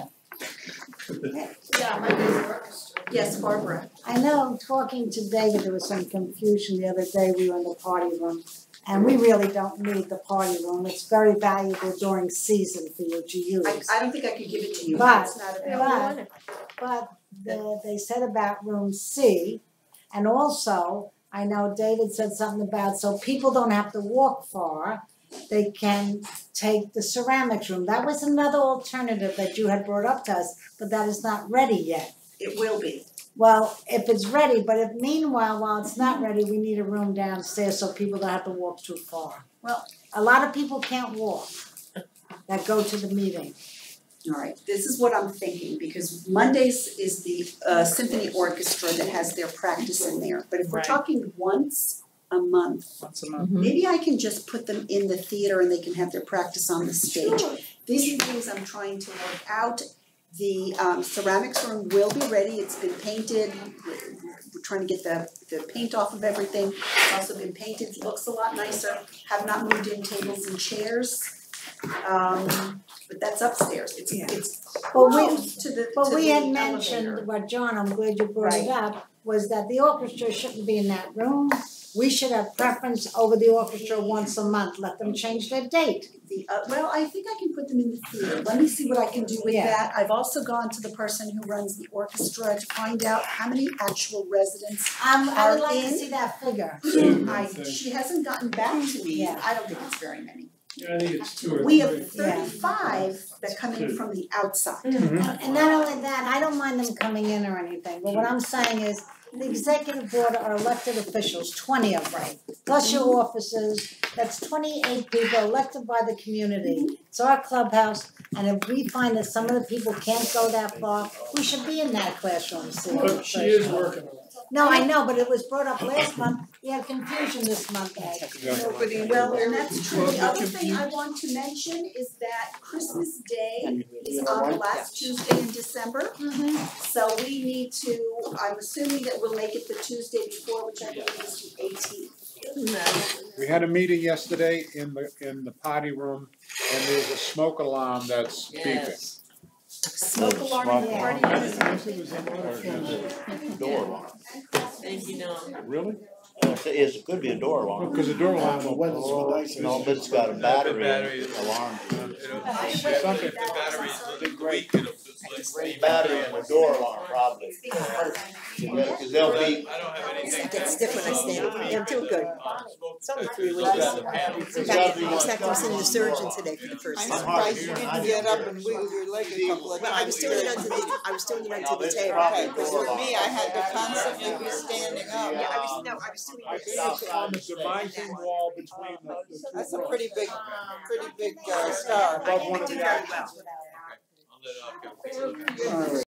Yes, Barbara. I know, talking to David, there was some confusion the other day, we were in the party room. And we really don't need the party room, it's very valuable during season for you to use. I don't think I could give it to you, But- it's not available. But they said about room C, and also, I know David said something about, so people don't have to walk far, they can take the ceramics room. That was another alternative that you had brought up to us, but that is not ready yet. It will be. Well, if it's ready, but if meanwhile, while it's not ready, we need a room downstairs so people don't have to walk too far. Well, a lot of people can't walk that go to the meeting. All right, this is what I'm thinking, because Mondays is the symphony orchestra that has their practice in there. But if we're talking once a month, maybe I can just put them in the theater and they can have their practice on the stage. These are things I'm trying to work out. The ceramics room will be ready, it's been painted, we're trying to get the paint off of everything. It's also been painted, it looks a lot nicer, have not moved in tables and chairs. But that's upstairs, it's close to the But we had elevator. mentioned, what John, I'm glad you brought it up, was that the orchestra shouldn't be in that room. We should have preference over the orchestra once a month, let them change their date. Well, I think I can put them in the theater, let me see what I can do with Yeah. that. I've also gone to the person who runs the orchestra to find out how many actual residents I would are like to in. see that figure. She hasn't gotten back to me, Yeah. I don't think it's very many. Yeah, I think it's 2 or 3. We have 35 that come in from the outside. And not only that, I don't mind them coming in or anything, but what I'm saying is, the executive board are elected officials, 20 of them, plus your officers, that's 28 people elected by the community. It's our clubhouse, and if we find that some of the people can't go that far, we should be in that classroom seeing the Look, she is working on it. No, I know, but it was brought up last month, we had confusion this month, Ed. Well, and that's true. The other thing I want to mention is that Christmas Day is on the last Tuesday in December. So we need to, I'm assuming that we'll make it the Tuesday before, which I believe is the 18th. We had a meeting yesterday in the party room, and there's a smoke alarm that's beeping. Smoke alarm in the party room. Door alarm. Thank you, Don. Really? It could be a door alarm. Because the door alarm will No, but it's got a battery alarm. Something. Battery and a door alarm, probably. Cause they'll be. It gets stiff when I stand, they're too good. It's only 3 weeks. In fact, I was actually seeing the surgeon today for the first time. surprised you didn't get up and wiggle your leg a couple of times. Well, I was doing it under the table. Okay, because for me, I had to constantly be standing up. Yeah, I was doing The demising wall between the two That's a rows. pretty big scar. Above one of the very well. Alright.